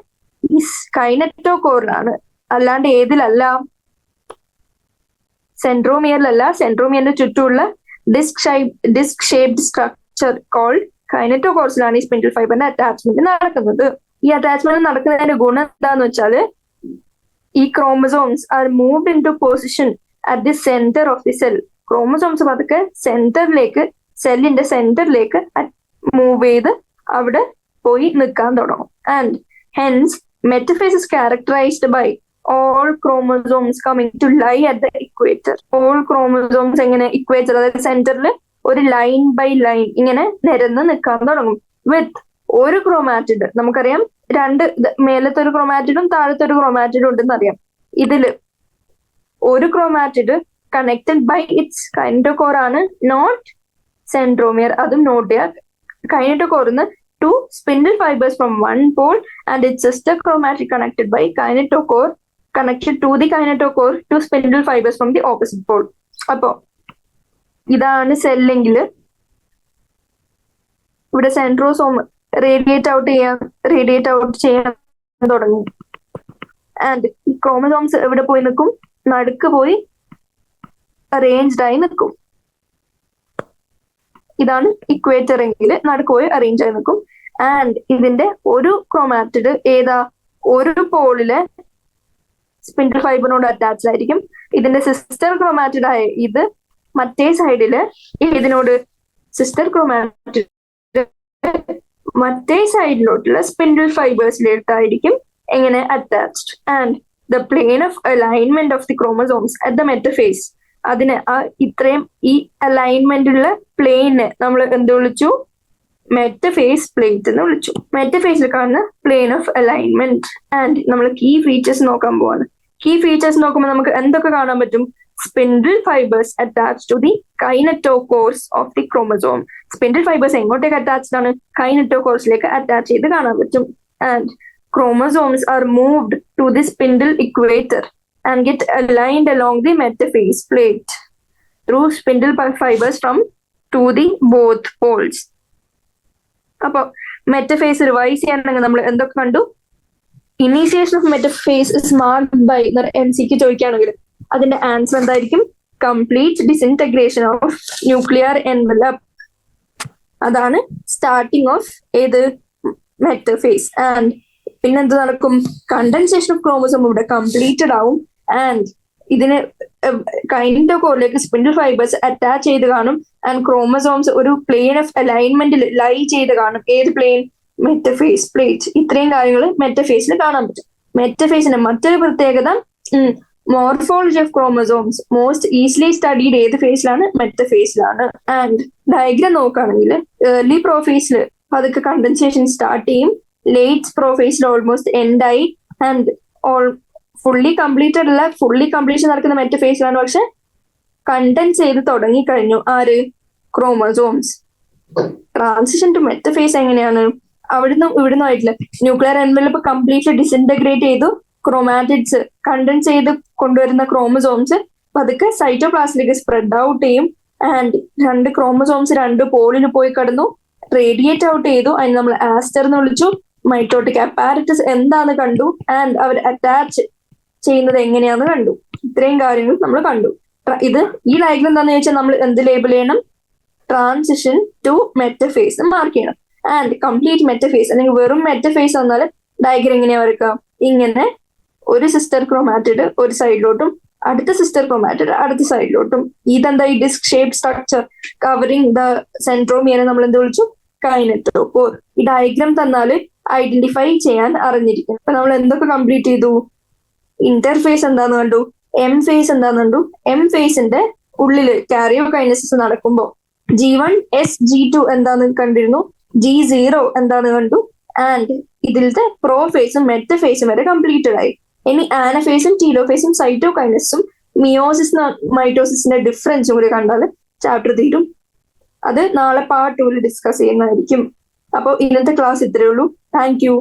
Speaker 1: ഈ കൈനറ്റോകോറിലാണ്. അല്ലാണ്ട് ഏതിലല്ല? സെൻട്രോമിയറിലല്ല. സെൻട്രോമിയറിന്റെ ചുറ്റുമുള്ള ഡിസ്ക് ഷേപ്ഡ് സ്ട്രക്ചർ കോൾഡ് കൈനറ്റോകോർസിലാണ് ഈ സ്പിൻഡിൽ ഫൈബറിന്റെ അറ്റാച്ച്മെന്റ് നടക്കുന്നത്. ഈ അറ്റാച്ച്മെന്റ് നടക്കുന്നതിന്റെ ഗുണം എന്താന്ന് വെച്ചാല് ഈ chromosomes are moved into position at the centre of the cell. Chromosomes പതുക്കെ സെല്ലിന്റെ സെന്ററിലേക്ക് മൂവ് ചെയ്ത് അവിടെ പോയി നിൽക്കാൻ തുടങ്ങും. And hence metaphase is characterised by all chromosomes coming to lie at the equator. All chromosomes എങ്ങനെ ഇക്വേറ്റർ, അതായത് സെന്ററിൽ ഒരു ലൈൻ ബൈ ലൈൻ ഇങ്ങനെ നിരന്ന് നിൽക്കാൻ തുടങ്ങും. വിത്ത് ഒരു ക്രോമാറ്റിഡ്, നമുക്കറിയാം മേലത്തെ ഒരു ക്രോമാറ്റിഡും താഴത്തെ ഒരു ക്രോമാറ്റിഡും ഉണ്ടെന്ന് അറിയാം. ഇതില് ഒരു ക്രോമാറ്റിഡ് കണക്റ്റഡ് ബൈ ഇറ്റ്സ് കൈനറ്റോകോർ ആണ്, നോട്ട് സെൻട്രോമിയർ. അതും നോട്ട് ചെയ്യുക. കൈനറ്റോകോറിന്ന് two spindle fibers from one pole and its sister chromatid connected by kinetochore connected to the kinetochore two spindle fibers from the opposite pole. അപ്പോ ഇതാണ് സെല്ലെങ്കിൽ ഇവിടെ centrosome radiate out ചെയ്യാൻ തുടങ്ങി. And ഈ chromosomes എവിടെ പോയി നിൽക്കും? നടുക്ക് പോയി അറേഞ്ച്ഡ് ആയി നിൽക്കും. ഇതാണ് ഇക്വേറ്റർ എങ്കിൽ നടുക്ക് പോയി അറേഞ്ച് ആയി നിൽക്കും. ആൻഡ് ഇതിന്റെ ഒരു ക്രോമാറ്റിഡ് ഒരു പോളിലെ സ്പിൻഡിൽ ഫൈബറിനോട് അറ്റാച്ച്ഡ് ആയിരിക്കും. ഇതിന്റെ സിസ്റ്റർ ക്രോമാറ്റിഡ് ആയ ഇത് മറ്റേ സൈഡില് ഇതിനോട് സിസ്റ്റർ ക്രോമാറ്റിഡ് മറ്റേ സൈഡിലോട്ടുള്ള സ്പിൻഡിൽ ഫൈബേഴ്സിലോട്ടായിരിക്കും എങ്ങനെ attached. And the plane of alignment of the chromosomes at the metaphase, അതിന് ഇത്രയും ഈ അലൈൻമെന്റുള്ള പ്ലെയിന് നമ്മൾ എന്ത് വിളിച്ചു? മെറ്റഫേസ് പ്ലേറ്റ് എന്ന് വിളിച്ചു. മെറ്റഫേസിൽ കാണുന്ന പ്ലെയിൻ ഓഫ് അലൈൻമെന്റ്. ആൻഡ് നമ്മൾ കീ ഫീച്ചേഴ്സ് നോക്കാൻ പോവാണ്. കീ ഫീച്ചേഴ്സ് നോക്കുമ്പോൾ നമുക്ക് എന്തൊക്കെ കാണാൻ പറ്റും? Spindle fibres attach to the kinetochores of the chromosome. Spindle fibres എങ്ങോട്ടേക്ക് അറ്റാച്ച്ഡ് ആണ്? കൈനറ്റോകോർസിലേക്ക് അറ്റാച്ച് ചെയ്ത് കാണാൻ പറ്റും. And chromosomes are moved to the spindle equator and get aligned along the metaphase plate through spindle fibers from to the both poles. അപ്പോൾ metaphase revise ചെയ്യാനാണെങ്കിൽ നമ്മൾ എന്തൊക്കെ കണ്ടു? Initiation of metaphase is marked by MCQ ചോദിക്കുകയാണെങ്കിൽ അതിന്റെ answer എന്തായിരിക്കും? Complete disintegration of nuclear envelope. അതാണ് starting of ഏത്? മെറ്റഫേസ്. ആൻഡ് പിന്നെന്ത് നടക്കും? കണ്ടൻസേഷൻ ഓഫ് ക്രോമസോം ഇവിടെ കംപ്ലീറ്റഡ് ആവും. ആൻഡ് ഇതിന് കൈനറ്റോകോറിലേക്ക് സ്പിൻഡിൽ ഫൈബേഴ്സ് അറ്റാച്ച് ചെയ്ത് കാണും. ആൻഡ് ക്രോമസോംസ് ഒരു പ്ലെയിൻ ഓഫ് അലൈൻമെന്റിൽ ലൈ ചെയ്ത് കാണും. ഏത് പ്ലെയിൻ? Metaphase plate. ഇത്രയും കാര്യങ്ങൾ മെറ്റഫേസിൽ കാണാൻ പറ്റും. മെറ്റഫേസിന്റെ മറ്റൊരു പ്രത്യേകത morphology of chromosomes most easily studied ഏത് ഫേസിലാണ്? മെറ്റഫേസിലാണ്. ആൻഡ് ഡയഗ്രാം നോക്കുകയാണെങ്കിൽ ഏർലി പ്രോഫേസിൽ അതൊക്കെ കണ്ടൻസേഷൻ സ്റ്റാർട്ട് ചെയ്യും. ലേറ്റ് പ്രോഫേസിൽ ഓൾമോസ്റ്റ് എൻഡ് ആയി. ആൻഡ് ഫുള്ളി കംപ്ലീറ്റഡ് അല്ല, ഫുള്ളി കംപ്ലീഷൻ നടക്കുന്ന മെറ്റഫേസിലാണ്. പക്ഷെ കണ്ടൻസ് ചെയ്ത് തുടങ്ങി കഴിഞ്ഞു ആര്? ക്രോമസോംസ്. ട്രാൻസിഷൻ ടു മെറ്റഫേസ് എങ്ങനെയാണ്? ഇവിടുന്ന് ആയിട്ടില്ല. ന്യൂക്ലിയർ എൻവലപ്പ് കംപ്ലീറ്റ്ലി ഡിസിൻറ്റഗ്രേറ്റ് ചെയ്തു. ക്രോമാറ്റിഡ്സ് കണ്ടൻസ് ചെയ്ത് കൊണ്ടുവരുന്ന ക്രോമസോംസ് പതുക്കെ സൈറ്റോപ്ലാസ്റ്റിലേക്ക് സ്പ്രെഡ് ഔട്ട് ചെയ്യും. ആൻഡ് രണ്ട് ക്രോമസോംസ് രണ്ട് പോളിൽ പോയി കിടന്നു, റേഡിയേറ്റ് ഔട്ട് ചെയ്തു. അതിന് നമ്മൾ ആസ്റ്റർ എന്ന് വിളിച്ചു. മൈറ്റോട്ടിക് അപ്പാരറ്റസ് എന്താന്ന് കണ്ടു. ആൻഡ് അവർ അറ്റാച്ച് ചെയ്യുന്നത് എങ്ങനെയാന്ന് കണ്ടു. ഇത്രയും കാര്യങ്ങൾ നമ്മൾ കണ്ടു. ഇത് ഈ ഡയഗ്രം എന്താന്ന് ചോദിച്ചാൽ നമ്മൾ എന്ത് ലേബിൾ ചെയ്യണം? ട്രാൻസിഷൻ ടു മെറ്റഫേസ് മാർക്ക് ചെയ്യണം. ആൻഡ് കംപ്ലീറ്റ് മെറ്റഫേസ് അല്ലെങ്കിൽ വെറും മെറ്റഫേസ് വന്നാൽ ഡയഗ്രം എങ്ങനെയാ വരക്കുക? ഇങ്ങനെ ഒരു സിസ്റ്റർ ക്രോമാറ്റിഡ് ഒരു സൈഡിലോട്ടും അടുത്ത സിസ്റ്റർ ക്രോമാറ്റിഡ് അടുത്ത സൈഡിലോട്ടും. ഇതെന്താ? ഈ disc shape structure covering the സെൻട്രോമിയറെ നമ്മൾ എന്ത് വിളിച്ചു? കൈനറ്റോകോർ. ഈ ഡയഗ്രാം തന്നാൽ ഐഡന്റിഫൈ ചെയ്യാൻ അറിഞ്ഞിരിക്കും. അപ്പൊ നമ്മൾ എന്തൊക്കെ കംപ്ലീറ്റ് ചെയ്തു? ഇന്റർഫേസ് എന്താന്ന് കണ്ടു, എം ഫേസ് എന്താന്ന് കണ്ടു. എം ഫേസിന്റെ ഉള്ളില് കാരിയോകൈനസിസ് നടക്കുമ്പോൾ G1 S G2 എന്താന്ന് കണ്ടിരുന്നു. G0 എന്താന്ന് കണ്ടു. ആൻഡ് ഇതിലത്തെ പ്രോ ഫേസും മെറ്റ ഫേസും വരെ കംപ്ലീറ്റഡ് ആയി. ഇനി ആനഫേസും ടീലോഫേസും സൈറ്റോകൈനസും മിയോസിസ് മൈറ്റോസിസിന്റെ ഡിഫറൻസും കൂടി കണ്ടാൽ ചാപ്റ്റർ തീരും. അത് നാളെ പാർട്ട് 2 ഡിസ്കസ് ചെയ്യുന്നതായിരിക്കും. അപ്പോൾ ഇന്നത്തെ ക്ലാസ് ഇത്രയേ ഉള്ളൂ. Thank you.